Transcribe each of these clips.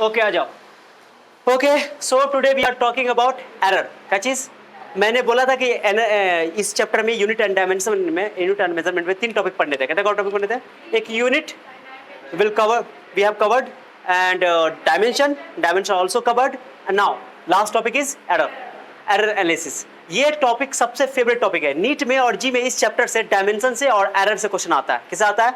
Okay आ जाओ। Okay so today we are talking about error. क्या चीज मैंने बोला था कि इस चैप्टर में यूनिट एंड डायमेंशन में यूनिट एंड मेजरमेंट में 3 टॉपिक पढ़ने थे। कितने टॉपिक पढ़ने थे? एक unit will cover, we have covered, and dimension also covered, and now last topic is error analysis. ये टॉपिक सबसे फेवरेट टॉपिक है नीट में और जी में। इस चैप्टर से डायमेंशन से और एरर से क्वेश्चन आता है। किससे आता है?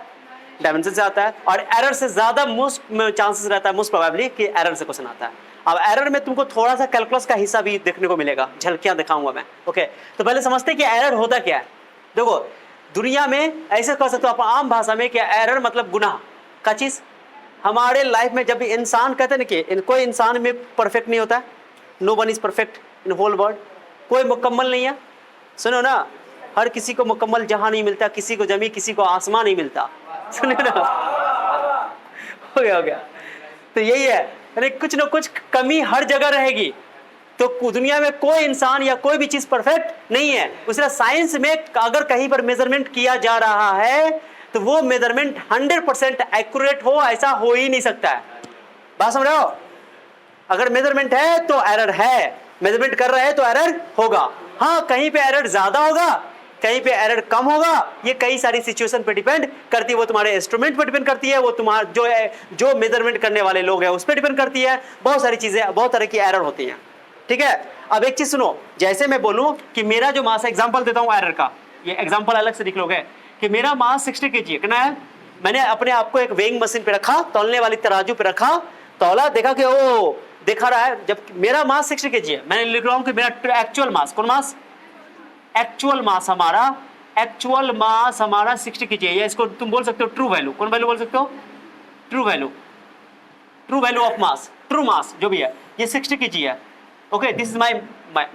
डायमेंशन से आता है। और एरर से ज्यादा मोस्ट चांसेस रहता है, मोस्ट प्रोबेबली कि एरर से क्वेश्चन आता है। अब एरर में तुमको थोड़ा सा कैलकुलस का हिस्सा भी देखने को मिलेगा, झलकियां दिखाऊंगा मैं। ओके तो पहले समझते हैं कि एरर होता क्या है। देखो दुनिया में ऐसे कह सकते हो आप आम भाषा में कि एरर मतलब गुनाह का चीज। हमारे लाइफ में जब भी इंसान कहते हैं ना कि कोई इंसान में परफेक्ट नहीं होता, no one is perfect in whole world, कोई मुकम्मल नहीं है। सुनो ना, हर किसी को मुकम्मल जहां नहीं मिलता, किसी को जमी, किसी को आसमान नहीं मिलता। सुनो ना, हो गया। तो यही है, यानी कुछ ना कुछ कमी हर जगह रहेगी। तो दुनिया में कोई इंसान या कोई भी चीज परफेक्ट नहीं है। उसने साइंस में अगर कहीं पर मेजरमेंट किया जा रहा है तो वो मेजरमेंट 100% एक्यूरेट हो, ऐसा हो ही नहीं सकता है। बात समझ रहे हो? अगर मेजरमेंट है तो एरर है, मेजरमेंट कर रहे हैं तो एरर होगा। हाँ कहीं पे एरर ज्यादा होगा, कहीं पे एरर कम होगा। ये कई सारी सिचुएशन पे डिपेंड करती है। वो तुम्हारे इंस्ट्रूमेंट पे डिपेंड करती है, वो तुम्हारा जो मेजरमेंट करने वाले लोग हैं उस पर डिपेंड करती है। बहुत सारी चीजें, बहुत तरह की एरर होती हैं। ठीक है, अब एक चीज सुनो, जैसे मैं बोलूं कि मेरा जो मास, एग्जांपल देता हूं एरर का, ये एग्जांपल अलग से लिख लोगे कि मेरा मास 60 kg है। कितना है? मैंने अपने आप को एक वेइंग मशीन पे रखा, तौलने वाली तराजू पे रखा, तौला, देखा कि ओ दिखा रहा है। जब मेरा मास 60 kg है, मैंने लिख रहा हूं कि मेरा एक्चुअल मास, कौन मास? एक्चुअल मास हमारा 60 kg है। या इसको तुम बोल सकते हो ट्रू वैल्यू। कौन वैल्यू बोल सकते हो? True value of mass, true mass जो भी है, ये 60 kg है। Okay this is my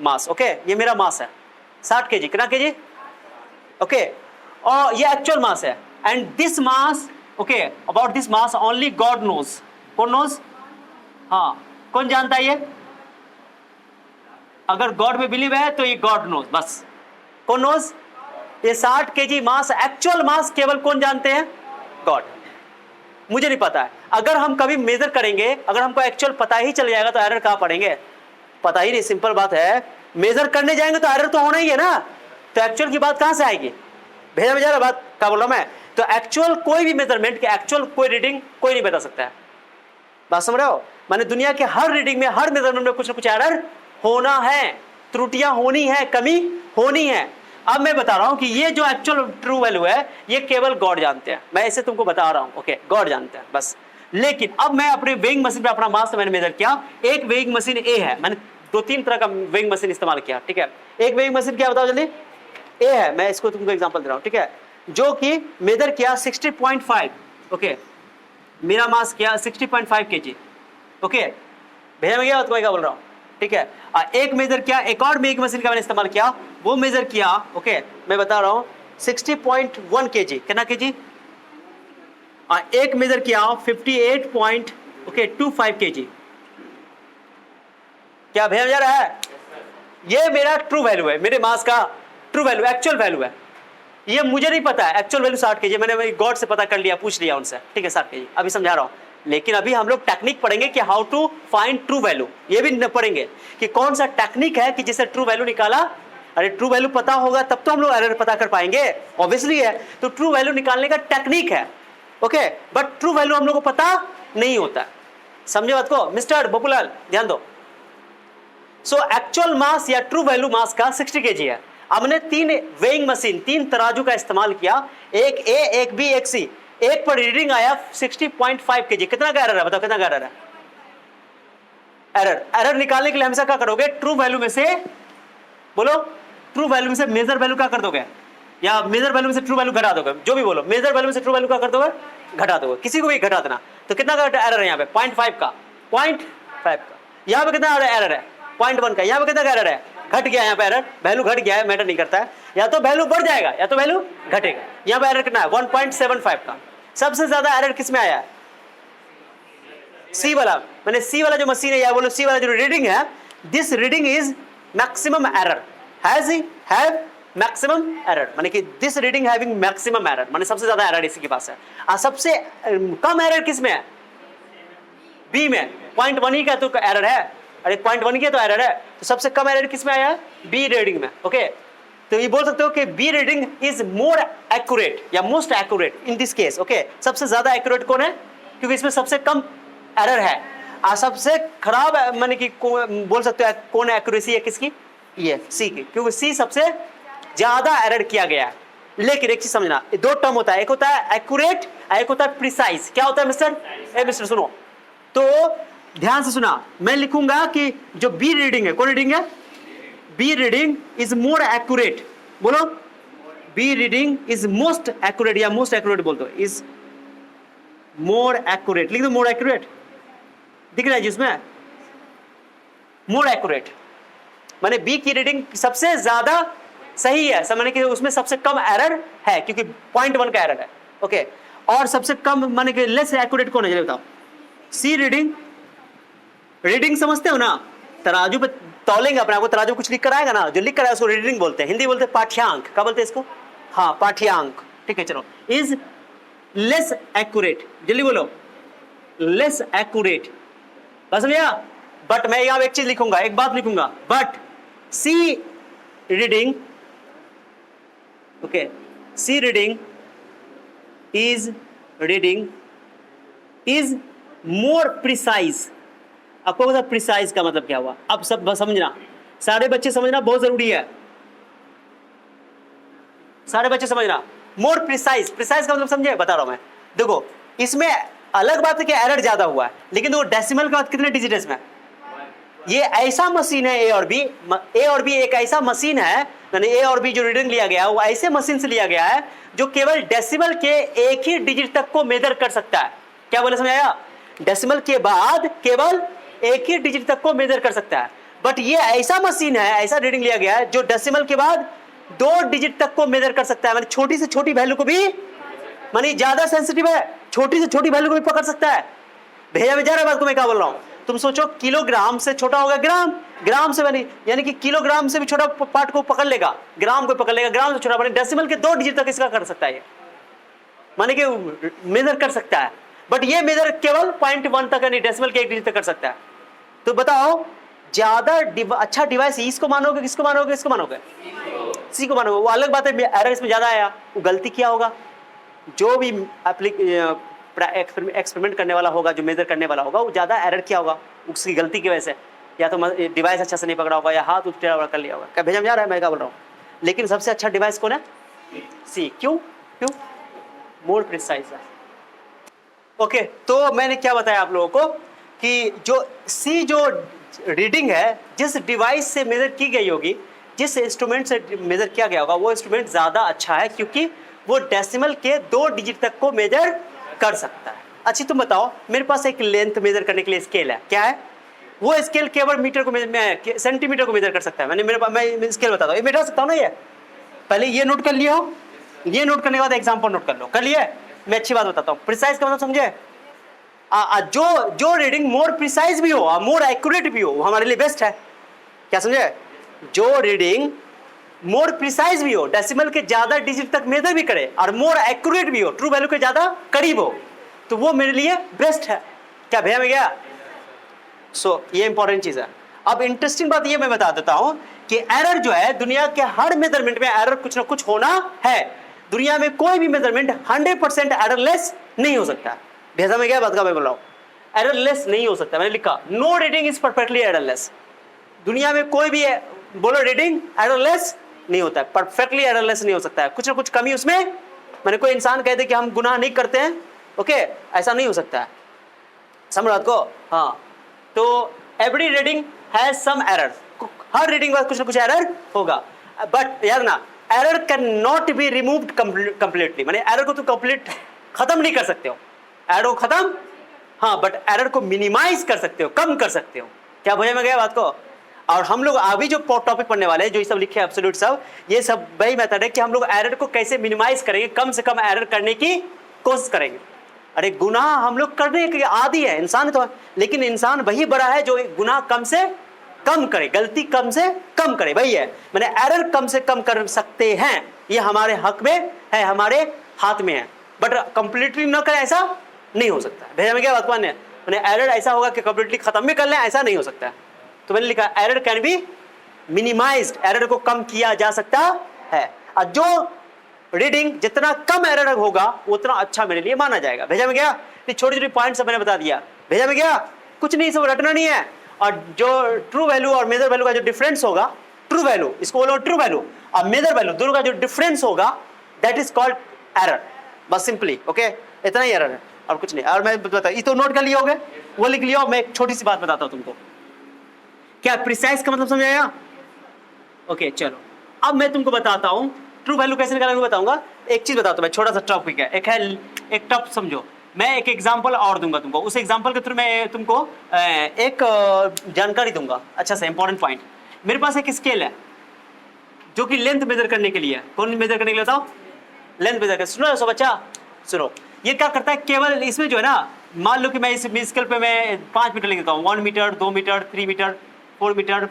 mass. Okay ये मेरा मास है 60 kg। कितना kg? ओके और ये एक्चुअल मास है। And this mass, okay about this mass only God knows. कौन नोज? हाँ कौन जानता है ये? अगर गॉड में बिलीव है तो ये गॉड नोज, बस। कौन नोज? ये 60 kg मास, एक्चुअल मास केवल कौन जानते हैं? गॉड। मुझे नहीं पता है। अगर हम कभी मेजर करेंगे, अगर हमको एक्चुअल पता ही चल जाएगा तो एरर कहां पढ़ेंगे? पता ही नहीं, सिंपल बात है। मेजर करने जाएंगे तो एरर तो होना ही है ना। तो एक्चुअल की बात कहां से आएगी? भेजा भेजा बात क्या बोल रहा मैं? तो एक्चुअल कोई भी मेजरमेंट के एक्चुअल कोई रीडिंग कोई नहीं बता सकता है। बात समझ रहे हो? माने दुनिया के हर रीडिंग में, हर मेजरमेंट में कुछ ना कुछ एरर होना है, त्रुटियां होनी है, कमी होनी है। अब मैं बता रहा हूं कि ये जो एक्चुअल ट्रू वैल्यू है ये केवल गॉड जानते हैं। मैं ऐसे तुमको बता रहा हूं, ओके गॉड जानते हैं बस। लेकिन अब मैं अपने वेइंग मशीन पे अपना मास मैंने मेजर किया। एक वेइंग मशीन ए है, मैंने 2-3 तरह का वेइंग मशीन इस्तेमाल किया। ठीक है, एक वेइंग मशीन क्या बताओ जल्दी? ए है, मैं इसको तुमको एग्जांपल दे रहा हूं। ठीक है, जो कि मेजर किया 60.5। ओके मेरा मास किया 60.5 kg। ओके भेजा में गया, तुम्हें क्या बोल रहा हूं? ठीक है, एक मेजर किया, एक और वेइंग मशीन का मैंने इस्तेमाल किया, वो मेजर किया। ओके मैं बता रहा हूं 60.1 kg। कितना kg? एक मेजर किया 58.25 kg। क्या भेजा जा रहा है? ये मेरा ट्रू वैल्यू है, मेरे मास का ट्रू वैल्यू, एक्चुअल वैल्यू है। ये मुझे नहीं पता है एक्चुअल वैल्यू 60 kg, मैंने गॉड से पता कर लिया, पूछ लिया उनसे। ठीक है 60 kg, अभी समझा रहा हूं। लेकिन अभी हम लोग टेक्निक पढ़ेंगे कि how to find true value. ये भी पढ़ेंगे कि कौन सा टेक्निक है कि जिससे ट्रू वैल्यू निकाला। अरे ट्रू वैल्यू पता होगा तब तो हम लोग एरर पता कर पाएंगे, ऑब्वियसली है। तो ट्रू वैल्यू निकालने का टेक्निक है। ओके बट ट्रू वैल्यू हम लोग को पता नहीं होता। समझे बात को? मिस्टर बबूलाल ध्यान दो। सो एक्चुअल मास या ट्रू वैल्यू मास का 60 kg है। हमने 3 वेइंग मशीन, 3 तराजू का इस्तेमाल किया, एक ए, एक बी, एक सी। एक पर रीडिंग आया 60.5 kg। कितना का एरर है? बताओ कितना का एरर है? एरर निकालने के लिए हमेशा क्या करोगे? ट्रू वैल्यू में से, बोलो ट्रू वैल्यू में से मेजर वैल्यू क्या कर दोगे, या मेजर वैल्यू में से ट्रू वैल्यू घटा दोगे? जो भी बोलो, मेजर वैल्यू में से ट्रू वैल्यू क्या कर दोगे? घटा दोगे। किसी को भी घटा देना। तो कितना का एरर है यहाँ पे? 0.5 का, 0.5 का। यहाँ पे कितना एरर है? 0.1 का। यहाँ पे कितना का एरर है? घट गया। यहाँ पे एरर वैल्यू घट गया है, मैटर नहीं करता है। या तो वैल्यू बढ़ जाएगा या तो वैल्यू घटेगा। यहाँ पे एरर कितना है? 1.75 का। सबसे ज्यादा एरर किस में आया है? सी वाला। मैंने सी वाला जो मशीन है, या बोलो सी वाला जो रीडिंग है, this reading is maximum error. Have maximum error, माने कि this reading having maximum error, माने सबसे ज्यादा एरर इसी के पास है। सबसे कम एरर किस में है? बी में 0.1 ही का तो एरर है, अरे 0.1 की तो एरर है, तो सबसे कम एरर किस में आया? बी रीडिंग में। ओके, तो ये बोल सकते हो कि B reading is more accurate या most accurate in this case. Okay, सबसे ज्यादा एक्यूरेट कौन है? क्योंकि इसमें सबसे कम एरर है। और सबसे खराब माने कि बोल सकते हो कौन एक्यूरेसी है किसकी? ये सी की, क्योंकि सी सबसे ज्यादा एरर किया गया है। लेकिन एक चीज समझना, दो टर्म होता है, एक होता है एक्यूरेट, एक होता है प्रिसाइज। क्या होता है मिस्टर? मिस्टर सुनो, तो ध्यान से सुना, मैं लिखूंगा कि जो बी रीडिंग है, कौन रीडिंग है? B reading is more accurate. बोलो, B reading is most accurate या मोस्ट एक्यूरेट बोल दो, इज मोर एक्यूरेट। लिख दो मोर एक्यूरेट, दिख रहा है जिसमें मोर एक्यूरेट, माने बी की रीडिंग सबसे ज्यादा सही है, समझने कि उसमें सबसे कम एरर है, क्योंकि 0.1 का एरर है। ओके, और सबसे कम माने कि लेस एक्यूरेट कौन है? चलिए बताओ। सी रीडिंग, रीडिंग समझते हो ना, तराजू पे तौलेंगे अपने आपको, तराजू कुछ लिख कर आएगा ना, जो लिख कर आएगा उसको रीडिंग बोलते हैं, हिंदी बोलते हैं पाठ्यांक। क्या बोलते हैं इसको? हाँ, पाठ्यांक। ठीक है, चलो, इज लेस एक्यूरेट, जल्दी बोलो, लेस एक्यूरेट। बस भैया, बट मैं यहां एक चीज लिखूंगा, एक बात लिखूंगा, but C reading, okay, C reading is more precise. आपको पता प्रिसाइज का मतलब क्या हुआ? अब सब समझना, सारे बच्चे समझना बहुत जरूरी है, सारे बच्चे समझना। मोर प्रिसाइज, प्रिसाइज का मतलब समझे? बता रहा हूं मैं। देखो, इसमें अलग बात है कि एरर ज्यादा हुआ है, लेकिन देखो डेसिमल का कितने डिजिट है इसमें? ये ऐसा मशीन है ए और बी एक ऐसा मशीन है, यानी ए और बी जो रीडिंग लिया गया है वो ऐसे मशीन से लिया गया है जो केवल डेसिमल के एक ही डिजिट तक को मेजर कर सकता है। क्या बोले, समझ आया? डेसिमल के बाद केवल एक ही डिजिट तक को मेजर कर सकता है, बट ये ऐसा मशीन है, ऐसा रीडिंग लिया गया है जो डेसिमल के बाद 2 डिजिट तक को मेजर कर सकता है, माने छोटी से छोटी वैल्यू को भी, माने ज्यादा सेंसिटिव है, छोटी से छोटी वैल्यू को भी पकड़ सकता है। भेजा में जा रहा है बात को, मैं क्या बोल रहा हूं? तुम सोचो, किलोग्राम से छोटा होगा ग्राम, ग्राम से बनी, यानी कि किलोग्राम से भी छोटा पार्ट को पकड़ लेगा, ग्राम को पकड़ लेगा, ग्राम से छोटा, माने डेसिमल के 2 डिजिट तक इसका कर सकता है, माने कि मेजर कर सकता है, बट ये मेजर केवल 0.1 तक, यानी डेसिमल के 1 डिजिट तक कर सकता है। तो बताओ, ज्यादा अच्छा डिवाइस इसको मानोगे, किसको मानोगे? इसको मानोगे, सी को मानोगे। वो अलग बात है, एरर इसमें ज्यादा आया, वो गलती किया होगा, जो भी एक्सपेरिमेंट करने वाला होगा, जो मेजर करने वाला होगा, वो ज्यादा एरर किया होगा उसकी गलती की वजह से, या तो डिवाइस अच्छा से नहीं पकड़ा होगा, या हाथ टेढ़ा कर लिया होगा। क्या भेजा में जा रहा है? मैं क्या बोल रहा हूँ? लेकिन सबसे अच्छा डिवाइस कौन है? सी। क्यों? मोर प्रिसाइज है। ओके, तो मैंने क्या बताया आप लोगों को कि जो सी जो रीडिंग है, जिस डिवाइस से मेजर की गई होगी, जिस इंस्ट्रूमेंट से मेजर किया गया होगा, वो इंस्ट्रूमेंट ज्यादा अच्छा है, क्योंकि वो डेसिमल के 2 डिजिट तक को मेजर कर सकता है। अच्छी, तुम बताओ, मेरे पास एक लेंथ मेजर करने के लिए स्केल है, क्या है वो? स्केल केवल मीटर को मेजर, सेंटीमीटर को मेजर कर सकता है। मैं स्केल बताता हूँ, ये मेजर सकता हूँ ना। ये पहले ये नोट कर लिया हो, ये नोट करने के बाद एग्जाम्पल नोट कर लो, कर लिए? मैं अच्छी बात बताता हूँ, प्रिसाइज का मतलब समझे? जो रीडिंग मोर प्रिसाइज भी हो, मोर एक्यूरेट भी हो, वो हमारे लिए बेस्ट है। क्या समझे? जो रीडिंग मोर प्रिसाइज भी हो, डेसिमल के ज्यादा डिजिट तक मेजर भी करे, और मोर एक्यूरेट भी हो, ट्रू वैल्यू के ज्यादा करीब हो, तो वो मेरे लिए बेस्ट है। क्या भैया में गया? सो ये इंपॉर्टेंट चीज है। अब इंटरेस्टिंग बात ये मैं बता देता हूं कि एरर जो है, दुनिया के हर मेजरमेंट में एरर कुछ ना कुछ होना है। दुनिया में कोई भी मेजरमेंट 100% एररलेस नहीं हो सकता। भेजा में क्या बात का मैं बोल रहा हूं? एररलेस नहीं हो सकता। मैंने लिखा, no reading is perfectly errorless. दुनिया में कोई भी बोलो रीडिंग एररलेस नहीं होता है, परफेक्टली एररलेस नहीं हो सकता है, कुछ ना कुछ कमी उसमें, मैंने कोई इंसान कह दे कि हम गुनाह नहीं करते हैं, ओके, ऐसा नहीं हो सकता है। समझ बात को? हाँ, तो every reading has some error, हर रीडिंग में कुछ ना कुछ एरर होगा, बट यार ना, error can not be removed completely, माने एरर को तो कंप्लीट खत्म नहीं कर सकते हो, एरर को खत्म, हाँ, बट एरर को मिनिमाइज कर सकते हो, कम कर सकते हो। क्या भैया में गया बात को? और हम लोग अभी जो टॉपिक पढ़ने वाले हैं, जो ये सब लिखे हैं एब्सोल्यूट सब, ये सब वही मेथड है कि हम लोग एरर को कैसे मिनिमाइज करेंगे, कम से कम एरर करने की कोशिश करेंगे। अरे गुनाह हम लोग करने के आदी है, इंसान तो, लेकिन इंसान वही बड़ा है जो गुनाह कम से कम करे, गलती कम से कम करे, वही है। मैंने एरर कम से कम कर सकते हैं, ये हमारे हक में है, हमारे हाथ में है, बट कंप्लीटली न करें ऐसा नहीं हो सकता। भेजा में क्या बात मान्य? मैंने एरर ऐसा होगा कि कंप्लीटली खत्म भी कर लें, ऐसा नहीं हो सकता है। तो मैंने लिखा error can be minimised, error को कम किया जा सकता है। और जो रीडिंग जितना कम एरर होगा उतना अच्छा मेरे लिए माना जाएगा। भेजा में गया? छोटी छोटी पॉइंट्स मैंने बता दिया। भेजा में गया? कुछ नहीं, सब रटना नहीं है। और जो ट्रू वैल्यू और मेजर वैल्यू का जो डिफरेंस होगा, ट्रू वैल्यू इसको बोलो ट्रू वैल्यू और मेजर वैल्यू दोनों का जो डिफरेंस होगा दैट इज कॉल्ड एरर। बस सिंपली ओके, इतना ही एरर है और कुछ नहीं। और मैं बता, ये तो नोट कर लिया होगा, वो लिख लिया। मैं एक छोटी सी बात बताता हूं तुमको। क्या प्रिसाइज का मतलब समझ आया? ओके चलो, अब मैं तुमको बताता हूं ट्रू वैल्यू कैसे निकालेंगे बताऊंगा। एक चीज बताता हूं मैं, छोटा सा टॉपिक है, एक टॉप समझो। मैं एक एग्जांपल और दूंगा तुमको, उस एग्जांपल के थ्रू मैं तुमको एक जानकारी दूंगा। अच्छा सा इंपॉर्टेंट पॉइंट, मेरे पास एक स्केल है जो कि लेंथ मेजर करने के लिए है। कौन मेजर करने के लिए बताओ? लेंथ मेजर कर। सुनो सो बच्चा, सुनो। ये क्या करता है, केवल इसमें जो है ना, मान लो कि मैं इस स्केल पे मैं 5 मीटर लेता हूँ, 1 metre, 2 metre, 3 metre, 4 metre,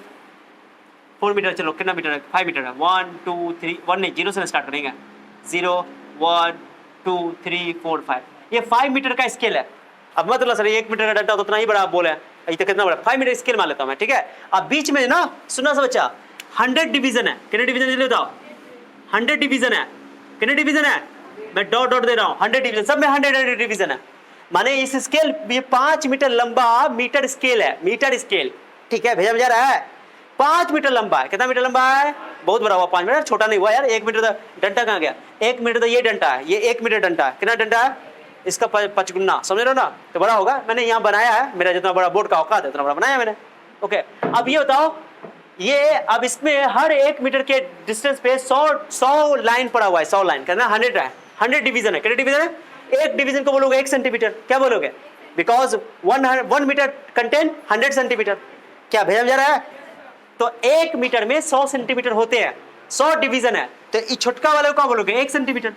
4 metre, चलो कितना मीटर है, 5 मीटर है। 1 2 3, 1 नहीं, 0 से स्टार्ट करेंगे। 0 1 2 3 4 5, ये 5 मीटर का स्केल है। अब मतलब सर 1 मीटर का डंडा तो उतना ही बड़ा बोल है, ये तो कितना बड़ा, 5 मीटर स्केल मान लेता हूँ मैं, ठीक है। अब बीच में ना, सुना सा बच्चा, 100 डिवीजन है। कितने डिवीजन बताओ? 100 डिवीजन है। कितने डिवीजन है? मैं डॉट डॉट दे रहा हूँ, 100 डिवीजन, सब में 100 डिवीजन है। माने इस स्केल, ये 5 मीटर लंबा मीटर स्केल है, मीटर स्केल, ठीक है। भेजा रहा है, 5 मीटर लंबा है। कितना मीटर लंबा है? बहुत बड़ा हुआ, 5 मीटर, छोटा नहीं हुआ यार। 1 मीटर तो डंडा कहाँ गया? 1 मीटर तो ये डंडा है, ये 1 मीटर डंडा है। कितना डंडा है? इसका 5 गुना, समझ रहे हो ना? तो बड़ा होगा। मैंने यहाँ बनाया है, मेरा जितना बड़ा बोर्ड का औकात है उतना बड़ा बनाया मैंने, ओके। अब ये बताओ, ये अब इसमें हर 1 मीटर के डिस्टेंस पे 100 लाइन पड़ा हुआ है, 100 लाइन, कहना 100 है, 100 डिवीजन है। कितने डिवीजन है? एक डिवीजन को बोलोगे 1 सेंटीमीटर, क्या बोलोगे? Because 1 metre contain 100 centimetre. क्या भेजा जा रहा है? तो 1 मीटर में 100 सेंटीमीटर होते हैं, 100 डिवीजन है। तो ये छोटका वाले को क्या बोलोगे? 1 सेंटीमीटर।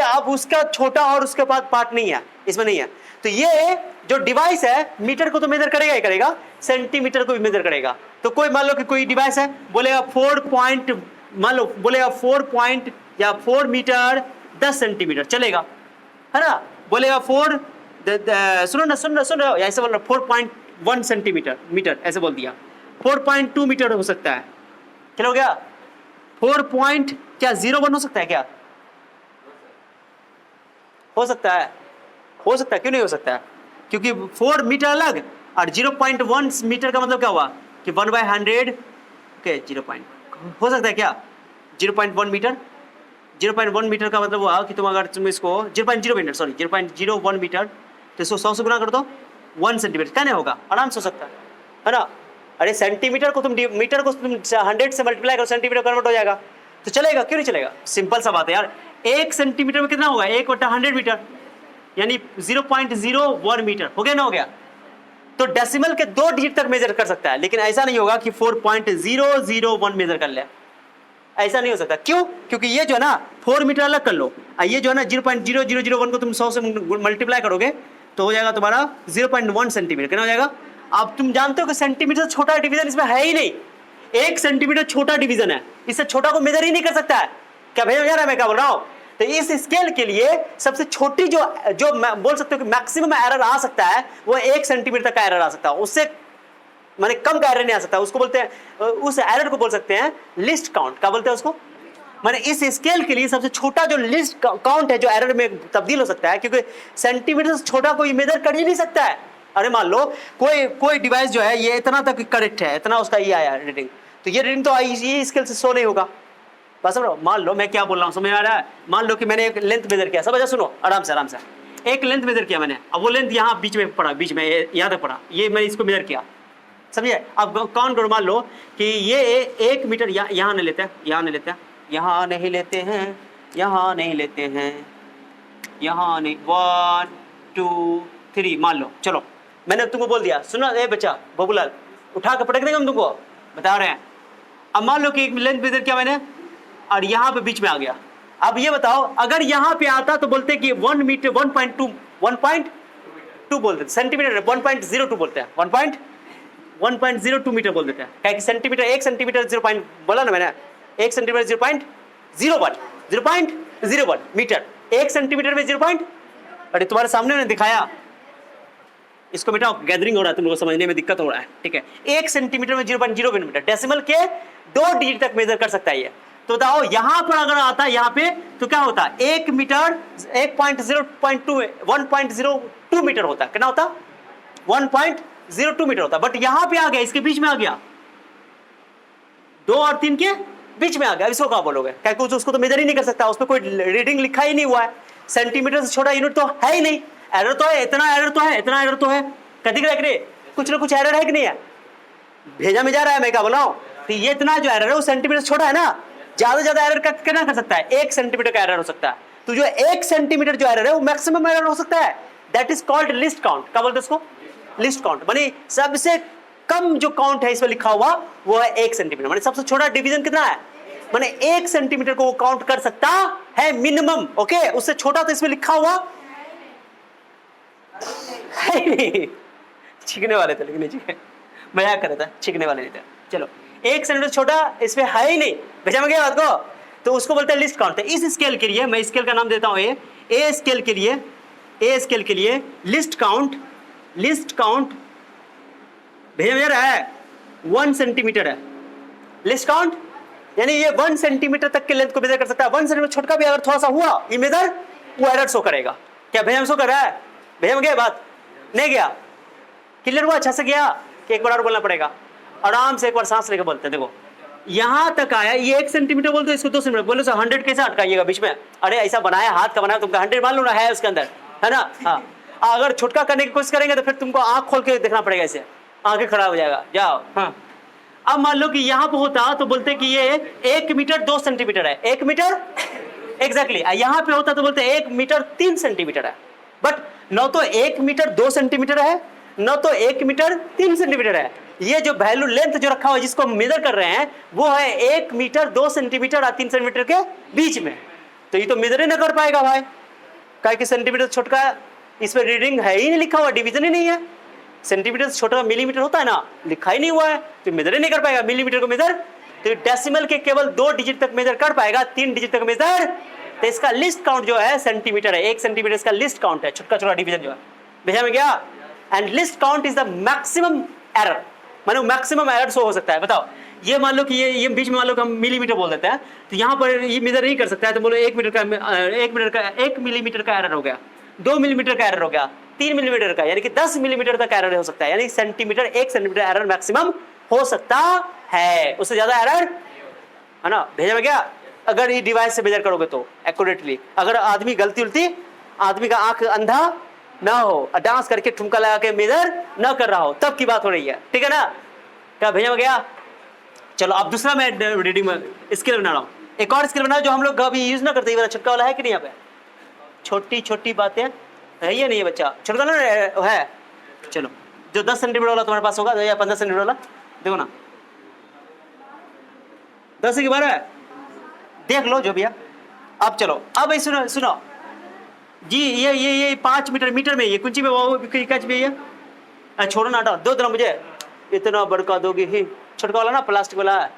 अब उसका छोटा और उसके बाद पार्ट नहीं है, इसमें नहीं है। तो ये जो डिवाइस है, मीटर को तो मेजर करेगा ही करेगा, सेंटीमीटर को भी मेजर करेगा। तो कोई मान लो कि कोई डिवाइस है, बोलेगा 4 पॉइंट, मान लो बोलेगा 4 पॉइंट या 4 मीटर 10 सेंटीमीटर चलेगा, है ना। बोलेगा 4, सुनो ना, सुन रहे हो, ऐसे बोल रहा 4.1 सेंटीमीटर, मीटर ऐसे बोल दिया। 4.2 मीटर हो सकता है, क्या हो गया? 4 पॉइंट क्या 01 हो सकता है? क्या हो सकता है? हो सकता है, क्यों नहीं हो सकता है? क्योंकि 4 मीटर अलग और 0.1 मीटर का मतलब क्या हुआ कि 1/100, ओके 0 हो सकता है क्या? 0.1 मीटर, 0.1 मीटर का मतलब हुआ कि तुम अगर तुम इसको 0.0 मीटर, सॉरी 0.01 मीटर, तो इसको 100 से गुना कर दो, 1 सेंटीमीटर, क्या नहीं होगा? आराम से हो सकता है ना। अरे सेंटीमीटर को तुम, मीटर को तुम 100 से मल्टीप्लाई करो, सेंटीमीटर कन्वर्ट हो जाएगा, तो चलेगा, क्यों नहीं चलेगा? सिंपल सा बात है यार। 1 सेंटीमीटर में कितना होगा? 1/100 मीटर, यानी 0.01 मीटर, हो गया ना? हो गया। तो डेसिमल के 2 डिजिट तक मेजर कर सकता है, लेकिन ऐसा नहीं होगा कि 4.001 मेजर कर ले, ऐसा नहीं हो सकता। क्यों? क्योंकि ये जो है ना 4 मीटर अलग कर लो, ये जो है ना 0.0001 को तुम 100 से मल्टीप्लाई करोगे तो हो जाएगा तुम्हारा 0.1 सेंटीमीटर। कितना हो जाएगा? अब तुम जानते हो कि सेंटीमीटर से छोटा डिवीजन इसमें है ही नहीं, 1 सेंटीमीटर छोटा डिवीजन है, इससे छोटा को मेजर ही नहीं कर सकता है। क्या भैया यार, मैं क्या बोल रहा हूँ? तो इस स्केल के लिए सबसे छोटी जो मैं बोल सकते हो कि मैक्सिमम एरर आ सकता है, वो 1 सेंटीमीटर तक का एरर आ सकता है, उससे माने कम का एरर नहीं आ सकता। उसको बोलते हैं, उस एरर को बोल सकते हैं लिस्ट काउंट। क्या बोलते हैं उसको? माने इस स्केल के लिए सबसे छोटा जो लिस्ट काउंट है जो एरर में तब्दील हो सकता है, क्योंकि सेंटीमीटर से छोटा कोई मेजर कर ही नहीं सकता है। अरे मान लो कोई डिवाइस जो है ये इतना तक करेक्ट है, इतना उसका ये आया रीडिंग, तो ये रीडिंग तो ये स्केल से 100 नहीं होगा। बस समझो, मान लो मैं क्या बोल रहा हूँ, समझ आ रहा है? मान लो कि मैंने एक लेंथ मेजर किया, सब अच्छा सुनो आराम से, एक लेंथ मेजर किया मैंने। अब वो लेंथ यहाँ बीच में पड़ा, बीच में यहाँ तक पड़ा, ये मैंने इसको मेजर किया, समझिए। अब काउंट करो, मान लो कि ये 1 मीटर, यहाँ नहीं लेते हैं, यहाँ नहीं लेते हैं, यहाँ नहीं लेते हैं, यहाँ नहीं लेते हैं, यहाँ नहीं, 1 2 3, मान लो, चलो मैंने तुमको बोल दिया, सुनो ए बच्चा बबूलाल, उठा के पटक देंगे हम तुमको, बता रहे हैं। अब मान लो कि एक लेंथ मेजर किया मैंने और यहाँ पे बीच में आ गया। अब ये बताओ, अगर यहाँ पे आता तो बोलते कि 1 मीटर 1.2 बोलते, सेंटीमीटर 1.02 बोलते हैं, 1.02 मीटर बोल देते हैं, क्या कि सेंटीमीटर 1 सेंटीमीटर 0. बोला ना मैंने, 1 सेंटीमीटर 0.01 मीटर, 1 सेंटीमीटर में 0. अरे तुम्हारे सामने मैंने दिखाया, इसको बेटा गैदरिंग हो रहा है, तुम लोगों को समझने में दिक्कत हो रहा है, ठीक है। 1 सेंटीमीटर में 0.0 मिलीमीटर, डेसिमल के 2 डिजिट तक मेजर कर सकता है ये। तो बताओ यहां पर अगर आता है यहाँ पे तो क्या होता है, 1 मीटर 1.02 मीटर होता है, कितना होता, 1.02 मीटर होता है। बट यहां पे आ गया, इसके बीच में आ गया, 2 और 3 के बीच में आ गया। इसको क्या बोलोगे, क्योंकि उसको तो मेजर ही नहीं कर सकता, उसमें कोई रीडिंग लिखा ही नहीं हुआ है, सेंटीमीटर से छोटा यूनिट तो है ही नहीं। एरर तो है, इतना एरर तो है, इतना एरर तो है, कभी कुछ ना कुछ एरर है कि नहीं है, भेजा में जा रहा है, मैं क्या बोला हूं। तो ये इतना जो एरर है वो सेंटीमीटर से छोटा है ना, ज्यादा से ज्यादा एरर कितना कर सकता है, 1 सेंटीमीटर का एरर हो सकता है। तो जो 1 सेंटीमीटर जो एरर है वो मैक्सिमम एरर हो सकता है, that is called list count. क्या बोलते हैं उसको, लिस्ट काउंट। मानी सबसे कम जो काउंट है इसमें लिखा हुआ वो है 1 सेंटीमीटर, मानी सबसे छोटा डिवीजन कितना है, माने 1 सेंटीमीटर को वो काउंट कर सकता है मिनिमम, ओके। उससे छोटा तो इसमें लिखा हुआ है नहीं, छिकने वाले थे लेकिन नहीं, मजाक कर रहा था, छिकने वाले नहीं थे। चलो 1 सेंटीमीटर छोटा इसमें है ही नहीं, भेजा में गया बात को, तो उसको बोलते हैं लिस्ट काउंट। इस स्केल के लिए मैं स्केल का नाम देता हूं ए स्केल के लिए, ए स्केल के लिए लिस्ट काउंट, लिस्ट काउंट भेजा में रहा है 1 सेंटीमीटर है लिस्ट काउंट, यानी ये 1 सेंटीमीटर तक के लेंथ को मेजर कर सकता है। 1 सेंटीमीटर छोटा भी अगर थोड़ा सा हुआ ये मेजर, वो एरर शो करेगा। क्या भेजा में शो कर रहा है, भेजा में गया बात नहीं गया, क्लियर हुआ, अच्छा से गया कि एक बार और बोलना पड़ेगा, आराम से एक बार सांस लेकर बोलते हैं। देखो यहां तक आया, ये 1 सेंटीमीटर बोलते इसको 2 सेंटीमीटर बोलो, 100 कैसे अटकाइएगा बीच में, अरे ऐसा बनाया, हाथ का बनाया, तुमका 100 मान लो ना है उसके अंदर, है ना। हाँ अगर छुटका करने की कोशिश करेंगे तो फिर तुमको आंख खोल के देखना पड़ेगा, ऐसे आंखें खराब हो जाएगा, जाओ। हाँ अब मान लो कि यहां पर होता तो बोलते कि ये 1 मीटर 2 सेंटीमीटर है, 1 मीटर एग्जैक्टली, यहां पे होता तो बोलते 1 मीटर 3 सेंटीमीटर है। बट न तो 1 मीटर 2 सेंटीमीटर है, न तो 1 मीटर 3 सेंटीमीटर है, ये जो वैल्यू लेंथ जो रखा हुआ है जिसको हम मेजर कर रहे हैं वो है 1 मीटर 2 सेंटीमीटर और 3 सेंटीमीटर के बीच में। तो ये तो मेजर ही ना कर पाएगा भाई, क्या कि सेंटीमीटर छोटा, इसमें रीडिंग है ही नहीं लिखा हुआ, डिवीजन ही नहीं है। सेंटीमीटर से छोटा मिलीमीटर होता है ना, लिखा ही नहीं हुआ है, तो मेजर ही नहीं कर पाएगा मिलीमीटर को मेजर। तो डेसिमल के केवल 2 डिजिट तक मेजर कर पाएगा, 3 डिजिट तक मेजर। तो इसका लिस्ट काउंट जो है सेंटीमीटर है, 1 सेंटीमीटर इसका लिस्ट काउंट है, छोटा छोटा डिवीजन जो है, भेजा में गया। And list count is the maximum error, मानो मैक्सिमम एरर शो हो सकता है। बताओ ये मान लो कि ये बीच में मान लो कि हम मिलीमीटर बोल देते हैं, तो यहाँ पर ये मेजर नहीं कर सकता है, तो बोलो 1 मिलीमीटर का एरर हो गया, 2 मिलीमीटर का एरर हो गया, 3 मिलीमीटर का, यानी कि 10 मिलीमीटर तक एरर हो सकता है, यानी सेंटीमीटर 1 सेंटीमीटर एरर मैक्सिमम हो सकता है, उससे ज्यादा एरर, है ना, भेजा में गया। अगर ये डिवाइस से मेजर करोगे तो एक्यूरेटली, अगर आदमी गलती उलती, आदमी का आंख अंधा ना हो, डांस करके ठुमका लगा के मेजर ना कर रहा हो, तब की बात हो रही है, ठीक है ना। क्या भेजा में गया। चलो अब दूसरा मैं रीडिंग में स्केल बना रहा हूँ, एक और स्केल बनाओ जो हम लोग अभी यूज ना करते, ये वाला छुटका वाला है कि नहीं, यहाँ पे छोटी छोटी बातें है या नहीं है बच्चा, छुटका ना है। चलो जो 10 सेंटीमीटर वाला तुम्हारे पास होगा या 15 सेंटीमीटर वाला, देखो ना 10 के 12 देख लो जो भी है। अब चलो अब सुनो सुनो जी, ये 5 मीटर में, ये कुंची में वो कैच में ये, छोड़ो ना, दो तरह मुझे, इतना बड़का दोगे ही, छोटका वाला ना प्लास्टिक वाला है,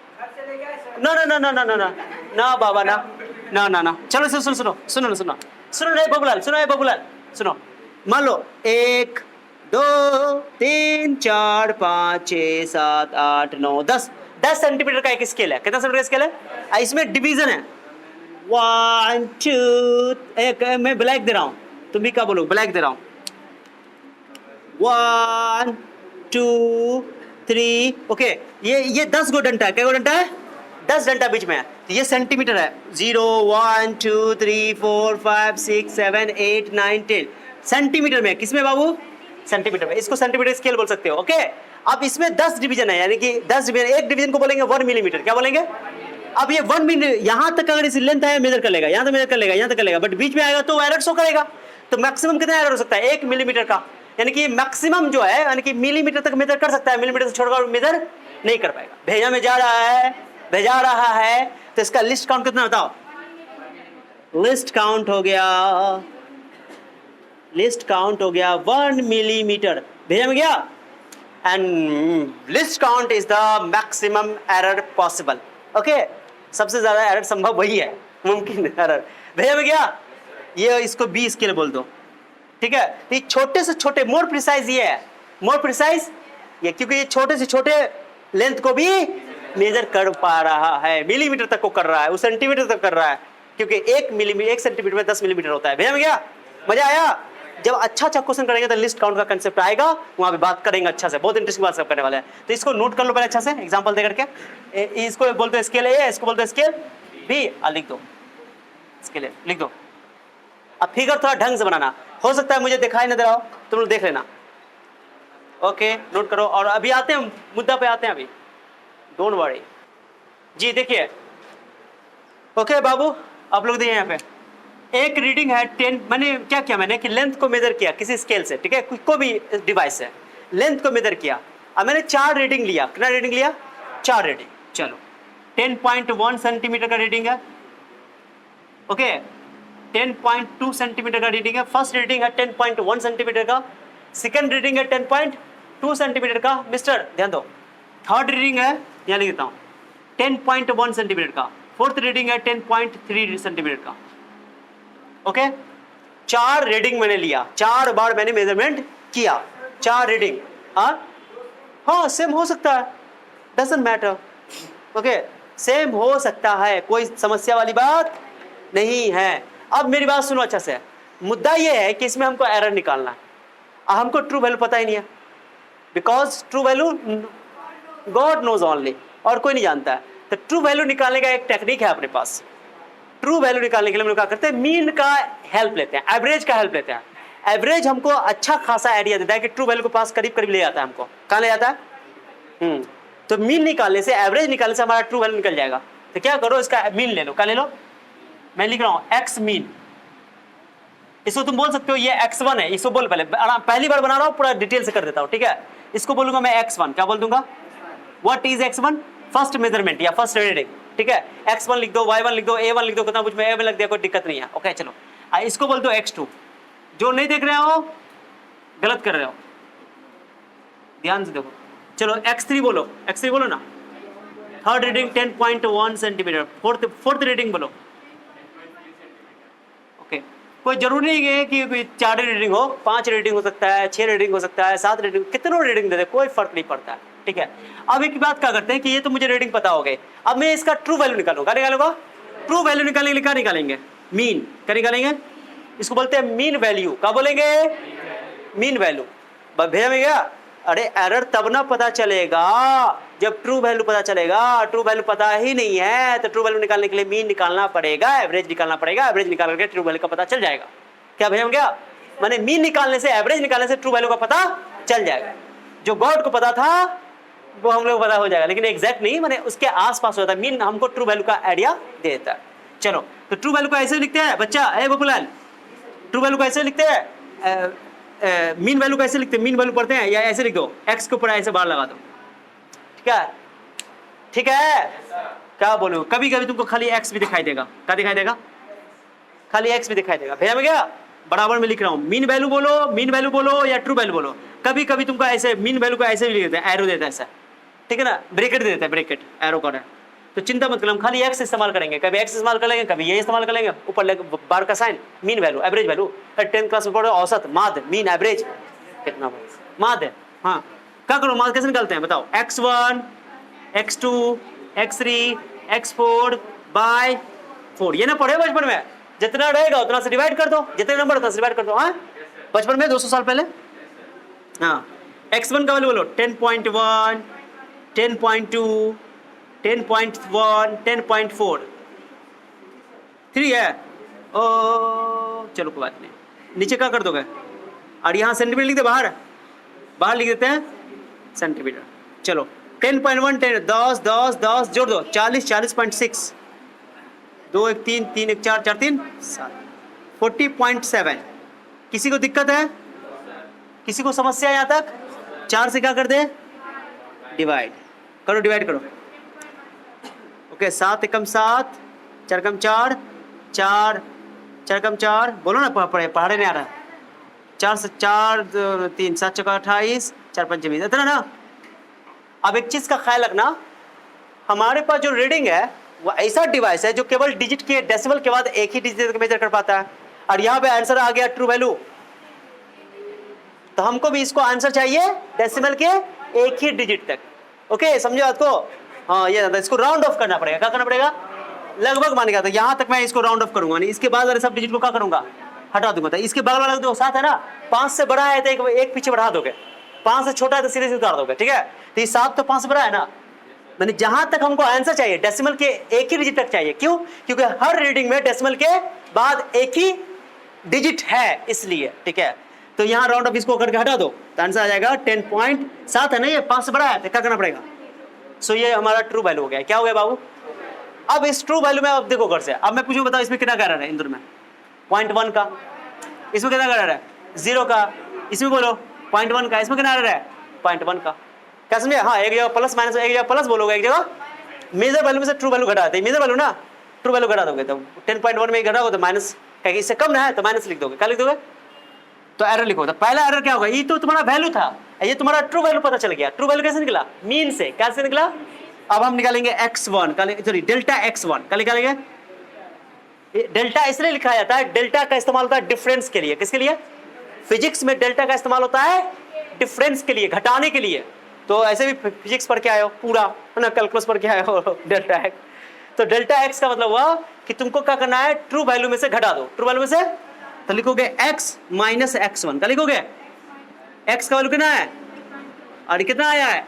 ना ना ना ना ना ना ना ना बाबा ना ना ना ना। चलो सुनो सुनो सुनो सुनो सुनो सुनो रे बबुलाल, सुनो रे बबुलाल, सुनो। मान लो 1 2 3 4 5 6 7 8 9 10 सेंटीमीटर का एक स्केल है, कितना सेंटीमीटर स्केल है, इसमें डिवीजन है 1 2, एक मैं ब्लैक दे रहा हूं, तुम भी क्या बोलो, ब्लैक दे रहा हूं, 1 2 3, ओके। ये 10 गो डंटा है, क्या गो डंटा है, 10 डंटा बीच में है, तो ये सेंटीमीटर है, 0 1 2 3 4 5 6 7 8 9 10 सेंटीमीटर में, किसमें बाबू, सेंटीमीटर में, इसको सेंटीमीटर स्केल बोल सकते हो, ओके। अब इसमें 10 डिवीजन है, यानी कि 10 डिवीजन, एक डिवीजन को बोलेंगे 1 मिलीमीटर, क्या बोलेंगे। अब ये 1 मिलीमीटर यहां तक अगर इस लेंथ है मेजर कर लेगा, यहां तक मेजर कर लेगा, यहां तक कर लेगा, बट बीच में आएगा तो एरर शो करेगा। तो मैक्सिमम कितना एरर हो सकता है, 1 मिलीमीटर का, यानी कि मैक्सिमम जो है, यानी कि मिलीमीटर तक मेजर कर सकता है, मिलीमीटर से छोड़कर मेजर नहीं कर पाएगा। भेजा में जा रहा है, भेजा रहा है, तो इसका लिस्ट काउंट कितना बताओ, लिस्ट काउंट हो गया, लिस्ट काउंट हो गया 1 मिलीमीटर, भेजा में गया। And list count is the maximum error possible, okay. सबसे ज्यादा एरर संभव वही है, मुमकिन एरर, भेजा में गया। ये इसको बी स्केल बोल दो, ठीक है, तो ये छोटे से छोटे मोर प्रिसाइज ये है, मोर प्रिसाइज ये, क्योंकि ये छोटे से छोटे लेंथ को भी मेजर कर पा रहा है, मिलीमीटर तक को कर रहा है, वो सेंटीमीटर तक कर रहा है, क्योंकि 1 सेंटीमीटर में 10 मिलीमीटर होता है। भैया में क्या मजा आया? जब अच्छा क्वेश्चन करेंगे तो लिस्ट काउंट का कंसेप्ट आएगा, वहां पे बात करेंगे अच्छा से, बहुत इंटरेस्टिंग बात सब करने वाले हैं। तो इसको नोट कर लो पहले अच्छा से, एग्जांपल दे करके। इसको बोलते हैं स्केल ए, इसको बोलते हैं स्केल बी, लिख दो स्केल ए, लिख दो। अब फिगर थोड़ा ढंग से बनाना, हो सकता है मुझे दिखाई न दे रहा हो, तुम लोग देख लेना। ओके, नोट करो। और अभी आते हैं मुद्दा पे, आते हैं अभी, डोंट वरी जी। देखिए, ओके बाबू, आप लोग देखिए यहाँ पे एक रीडिंग है 10, मैंने क्या किया, मैंने कि लेंथ को मेजर किया किसी स्केल से, ठीक है, कोई भी डिवाइस से लेंथ को मेजर किया। अब मैंने 4 रीडिंग लिया, कितना रीडिंग लिया? 4 रीडिंग। चलो 10.1 सेंटीमीटर का रीडिंग है, ओके, 10.2 सेंटीमीटर का रीडिंग है, फर्स्ट रीडिंग है 10.1 सेंटीमीटर का, सेकंड रीडिंग है 10.2 सेंटीमीटर का। मिस्टर ध्यान दो, थर्ड रीडिंग है, यहाँ लिख देता हूँ 10.1 सेंटीमीटर का, फोर्थ रीडिंग है 10.3 सेंटीमीटर का। ओके, 4 रीडिंग मैंने लिया, 4 बार मैंने मेजरमेंट किया, 4 रीडिंग। हाँ सेम हो सकता है, डजंट मैटर। ओके, सेम हो सकता है, कोई समस्या वाली बात नहीं है। अब मेरी बात सुनो अच्छा से, मुद्दा ये है कि इसमें हमको एरर निकालना है। हमको ट्रू वैल्यू पता ही नहीं है, because true value God knows only, और कोई नहीं जानता है। तो ट्रू वैल्यू निकालने का एक टेक्निक है अपने पास। ट्रू वैल्यू निकालने के लिए हम लोग क्या करते हैं, मीन का हेल्प लेते हैं, एवरेज का हेल्प लेते हैं। एवरेज हमको अच्छा खासा आइडिया देता है कि ट्रू वैल्यू के पास करीब करीब ले जाता है, हमको कहाँ ले जाता है। तो मीन निकालने से, एवरेज निकालने से हमारा ट्रू वैल्यू निकल जाएगा। तो क्या करो, इसका मीन ले लो, क्या ले लो, मैं लिख रहा हूँ एक्स मीन। इसको तुम बोल सकते हो ये x1 है, इसको बोल, पहली बार बना रहा हूँ, पूरा डिटेल से कर देता हूँ, ठीक है। इसको बोलूंगा मैं x1, क्या बोल दूंगा, what is x1, first measurement या फर्स्ट रीडिंग, ठीक है। x1 लिख दो, y1 लिख दो, a1 लिख दो, कितना कुछ मैं a1 लिख दिया, कोई दिक्कत नहीं है। ओके चलो, इसको बोल दो x2। जो नहीं देख रहे हो गलत कर रहे हो, ध्यान से देखो। चलो x3 बोलो, x3 बोलो ना। Third reading 10.1 centimetre, fourth reading बोलो। ओके, कोई जरूरी नहीं है कि 4 रीडिंग हो, 5 रीडिंग हो सकता है, 6 रीडिंग हो सकता है, 7 रीडिंग, कितनों रीडिंग दे दे, कोई फर्क नहीं पड़ता है, ठीक है। अब एक बात क्या करते हैं कि ये तो मुझे रीडिंग पता हो गई, अब मैं इसका ट्रू वैल्यू निकालूंगा। निकालूंगा ट्रू वैल्यू निकालने के लिए क्या निकालेंगे, मीन। क्या निकालेंगे, इसको बोलते हैं मीन वैल्यू। क्या बोलेंगे, मीन वैल्यू। भैया में गया, अरे एरर तब ना पता चलेगा जब ट्रू वैल्यू पता चलेगा। ट्रू वैल्यू पता ही नहीं है, तो ट्रू वैल्यू निकालने के लिए मीन निकालना पड़ेगा, एवरेज निकालना पड़ेगा, एवरेज निकाल करके ट्रू वैल्यू का पता चल जाएगा। क्या भैया में गया, माने मीन निकालने से, एवरेज निकालने से ट्रू वैल्यू का पता चल जाएगा। जो गॉड को पता था वो हम लोग पता हो जाएगा, लेकिन एग्जैक्ट नहीं, माने उसके आसपास होता है। मीन हमको ट्रू वैल्यू का आइडिया देता है। चलो, तो ट्रू वैल्यू को ऐसे लिखते हैं बच्चा, है बबूलाल, ट्रू वैल्यू को ऐसे लिखते हैं, मीन वैल्यू कैसे लिखते हैं, मीन वैल्यू पढ़ते हैं, या ऐसे लिख दो, एक्स के ऊपर ऐसे बार लगा दो, ठीक है, ठीक है। क्या बोलो, कभी कभी तुमको खाली एक्स भी दिखाई देगा, क्या दिखाई देगा, खाली एक्स भी दिखाई देगा। भैया में क्या, बराबर में लिख रहा हूँ, मीन वैल्यू बोलो, मीन वैल्यू बोलो या ट्रू वैल्यू बोलो। कभी कभी तुमको ऐसे मीन वैल्यू को ऐसे भी लिख देते हैं, एरो देता है ऐसा, ठीक है ना, ब्रैकेट दे देता है, ब्रैकेट एरो का है। तो चिंता मत करो, हम खाली एक्स इस्तेमाल करेंगे, कभी एक्स इस्तेमाल कर लेंगे, कभी ये इस्तेमाल कर लेंगे, ऊपर बार का sign, mean value, average value. 10th class में पढ़ो औसत, माध्य, मीन, एवरेज, कितना माध्य। हाँ, क्या करो, माध्य कैसे निकालते हैं बताओ, x1 x2 x3 x4 bye 4, ये ना पढ़े बचपन में, जितना रहेगा उतना से डिवाइड कर दो, जितने नंबर उतना से डिवाइड कर दो। हाँ, बचपन में 200 साल पहले। हाँ, x1 का वैल्यू बोलो 10.1 10.2 10.1 10.4 3 है। ओ चलो कोई बात नहीं, नीचे क्या कर दोगे, और यहाँ सेंटीमीटर लिख दे, बाहर बाहर लिख देते हैं सेंटीमीटर। चलो 10.1 10 10 10 10 जोड़ दो, 40 40.6 2 1 3 3 1 4 4 3 7 40.7। किसी को दिक्कत है, किसी को समस्या यहाँ तक, 4 से क्या कर दे, डिवाइड करो, डिवाइड करो। ओके, 7 एकम 7 4 एकम 4 4 4 एकम 4, बोलो ना, पढ़े नहीं आ रहा, 4 से 4 3 7 चौका 28 4 5 20, इतना ना। अब एक चीज का ख्याल रखना, हमारे पास जो रीडिंग है वो ऐसा डिवाइस है जो केवल डिजिट के, डेसिमल के बाद एक ही डिजिट मेजर कर पाता है। और यहाँ पे आंसर आ गया ट्रू वैल्यू, तो हमको भी इसको आंसर चाहिए डेसिमल के एक ही डिजिट तक। ओके, समझे बात को? हाँ, ये इसको राउंड ऑफ करना पड़ेगा। क्या करना पड़ेगा? लगभग मानेगा, तो यहाँ तक मैं इसको राउंड ऑफ करूंगा, नहीं इसके बाद वाले सब डिजिट को क्या करूंगा? हटा दूंगा। तो इसके बगल वाला जो सात है ना, 5 से बड़ा है तो एक पीछे बढ़ा दोगे, 5 से छोटा है तो सीधे से उतार दोगे, ठीक है? तो ये 7 तो 5 से बड़ा है ना, मैंने जहां तक हमको आंसर चाहिए डेसिमल के एक ही डिजिट तक चाहिए। क्यों? क्योंकि हर रीडिंग में डेसिमल के बाद एक ही डिजिट है, इसलिए। ठीक है, तो यहाँ राउंड ऑफ इसको करके हटा दो तो आंसर आ जाएगा 10.7 है ना, ये 5 से बड़ा है तो क्या करना पड़ेगा? सो ये हमारा ट्रू वैल्यू हो गया। क्या हो गया बाबू? अब इस ट्रू वैल्यू में अब देखो घर से, अब मैं पूछूं बताओ इसमें कितना एरर है? इंदुर में 0.1 का, इसमें कितना एरर है? 0 का, इसमें बोलो 0.1 का, इसमें कितना एरर है? 0.1 का। क्या समझे? हाँ, एक जगह प्लस माइनस, एक जगह प्लस बोलोगे, एक जगह मेजर वैल्यू में से ट्रू वैल्यू घटा देते, मेजर वैल्यू ना ट्रू वैल्यू घटा दोगे तो 10.1 में घटाओगे तो माइनस, क्या इससे कम ना है तो माइनस लिख दोगे। क्या लिख दोगे? तो एरर लिखो। तो पहला एरर क्या होगा? ये तो तुम्हारा वैल्यू था, ये तुम्हारा ट्रू वैल्यू पता चल गया। ट्रू वैल्यू कैसे निकला? मीन से। कैसे निकला? अब हम निकालेंगे x1, सॉरी डेल्टा x1 का निकालेंगे। डेल्टा इसलिए लिखा जाता है, डेल्टा का इस्तेमाल होता है डिफरेंस के लिए। किसके लिए? फिजिक्स में डेल्टा का इस्तेमाल होता है डिफरेंस के लिए, घटाने के लिए। तो ऐसे भी फिजिक्स पढ़ के आए हो पूरा, है ना, कैलकुलस पढ़ के आए हो डेल्टा एक्स। तो डेल्टा एक्स का मतलब हुआ कि तुमको क्या करना है? ट्रू वैल्यू में से घटा दो। ट्रू वैल्यू में से तो लिखोगे x माइनस x1 का लिखोगे। x का वैल्यू कितना है और कितना आया है?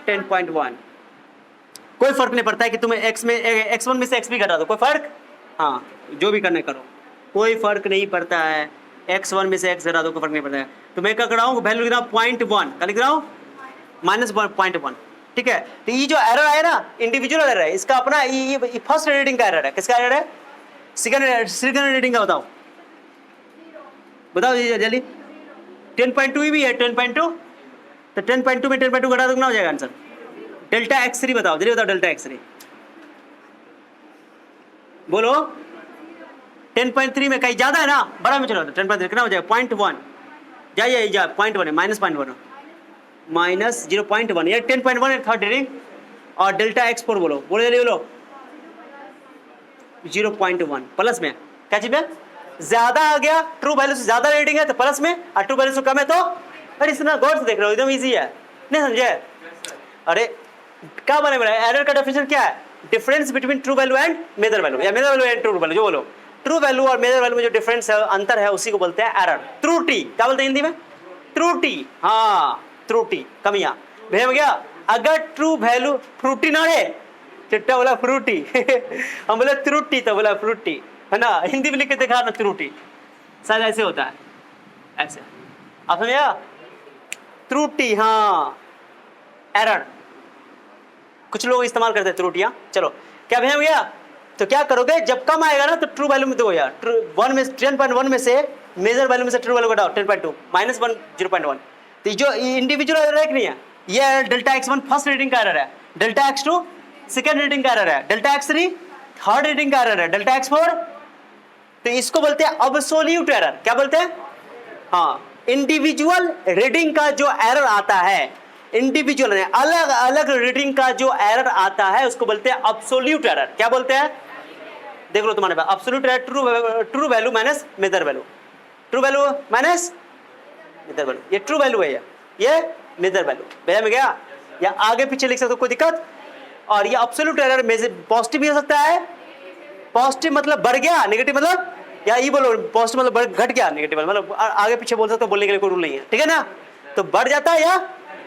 10.1। कोई फर्क नहीं पड़ता है कि तुम्हें x में x1 में से x भी घटा दो, कोई फर्क? हाँ, जो भी करने करो, कोई फर्क नहीं पड़ता है। x1 में से x घटा दो, कोई फर्क नहीं पड़ता है। तो मैं क्या कर रहा हूँ? वैल्यू लिख रहा हूँ 0.1 का लिख रहा हूँ, माइनस 0.1। ठीक है, तो ये जो एरर है ना, इंडिविजुअल एरर है, इसका अपना ये फर्स्ट रीडिंग का एरर है। किसका एरर है? सेकंड रीडिंग का बताओ, बताओ जी जल्दी। 10.2 भी है, 10.2, तो 10.2 में 10.2 घटा दो, कितना हो जाएगा आंसर? डेल्टा x3 बताओ, जल्दी बताओ डेल्टा x3 बोलो। 10.3 में कहीं ज्यादा है ना, बड़ा में चलो। 10.3 कितना हो जाएगा? 0.1 जाइए, 0.1 है, माइनस 0.1 माइनस 0.1, ये 10.1 है थर्ड रीडिंग। और डेल्टा x4 बोलो, बोलो जल्दी बोलो। 0.1 प्लस में, क्या चीज में? ज्यादा आ गया, ट्रू वैल्यू से ज्यादा रीडिंग है तो प्लस में, और ट्रू वैल्यू से कम है तो, अरे इतना गौर से देख रहे हो, एकदम इजी है, नहीं समझे? अरे क्या बने बोला? एरर का डेफिनेशन क्या है? Difference between true value and measure value, या measure value and true value, जो बोलो। ट्रू वैल्यू और मेजर वैल्यू में जो डिफरेंस है, अंतर है, उसी को बोलते हैं एरर, त्रुटि। क्या बोलते हैं हिंदी में? त्रुटि। हाँ, त्रुटि, कमियां। भेज गया। अगर ट्रू वैल्यू फ्रूटी ना रहे, चिट्टा बोला फ्रूटी हम बोले त्रुटि तो बोला फ्रूटी, है ना? हिंदी में लिख के देखा ना, त्रुटि। शायद ऐसे होता है, ऐसे। आप समझिए? त्रुटि, हाँ, एरर। कुछ लोग इस्तेमाल करते हैं त्रुटियां। चलो, क्या भेज गया? तो क्या करोगे? जब कम आएगा ना तो ट्रू वैल्यू में दो यार, 1 में 10.1 में से मेजर वैल्यू में से ट्रू वैल्यू घटाओ, 10.2 माइनस 1 0.1। तो जो इंडिविजुअल एरर है कि नहीं है, ये डेल्टा x1 फर्स्ट रीडिंग का एरर है, डेल्टा x2 सेकंड रीडिंग का एरर है, डेल्टा x3 थर्ड रीडिंग का एरर है, डेल्टा x4, तो इसको बोलते हैं अब्सोल्यूट एरर। क्या बोलते हैं? हाँ, इंडिविजुअल रीडिंग का जो एरर आता है, इंडिविजुअल है, अलग अलग रीडिंग का जो एरर आता है, उसको बोलते हैं अब्सोल्यूट एरर। क्या बोलते हैं? देख लो तुम्हारे पास absolute error, true value minus measure value, true value minus measure value, ये ट्रू वैल्यू है, ये मेजर वैल्यू। भैया में गया, या आगे पीछे लिख सकते हो, कोई दिक्कत? और ये अब्सोल्यूट एरर पॉजिटिव भी हो सकता है, पॉजिटिव मतलब बढ़ गया, नेगेटिव मतलब, या ये बोलो पॉजिटिव मतलब घट गया, नेगेटिव मतलब आगे पीछे बोल सकते हो, बोलने के लिए कोई रूल नहीं है, ठीक है ना? तो बढ़ जाता है, या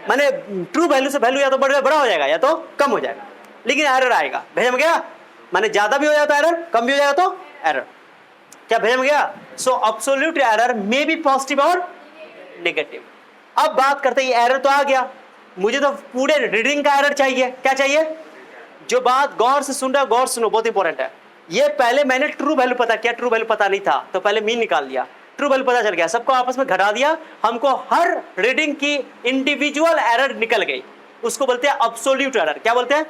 माने ट्रू वैल्यू से वैल्यू या तो बड़ा हो जाएगा या तो कम हो जाएगा, लेकिन एरर आएगा। भेजा में गया? माने ज्यादा भी हो जाता है एरर, कम भी हो जाएगा तो एरर। क्या भेजा में गया? So absolute error may be positive और नेगेटिव। अब बात करते हैं, एरर तो आ गया, मुझे तो पूरे रीडिंग का एरर चाहिए। क्या चाहिए? जो बात गौर से सुन रहा है, गौर सुनो, बहुत इंपॉर्टेंट है ये। पहले मैंने ट्रू वैल्यू पता किया, ट्रू वैल्यू पता नहीं था तो पहले मीन निकाल दिया, ट्रू वैल्यू पता चल गया, सबको आपस में घटा दिया, हमको हर रीडिंग की इंडिविजुअल एरर निकल गई, उसको बोलते हैं अब्सोल्यूट एरर। क्या बोलते हैं?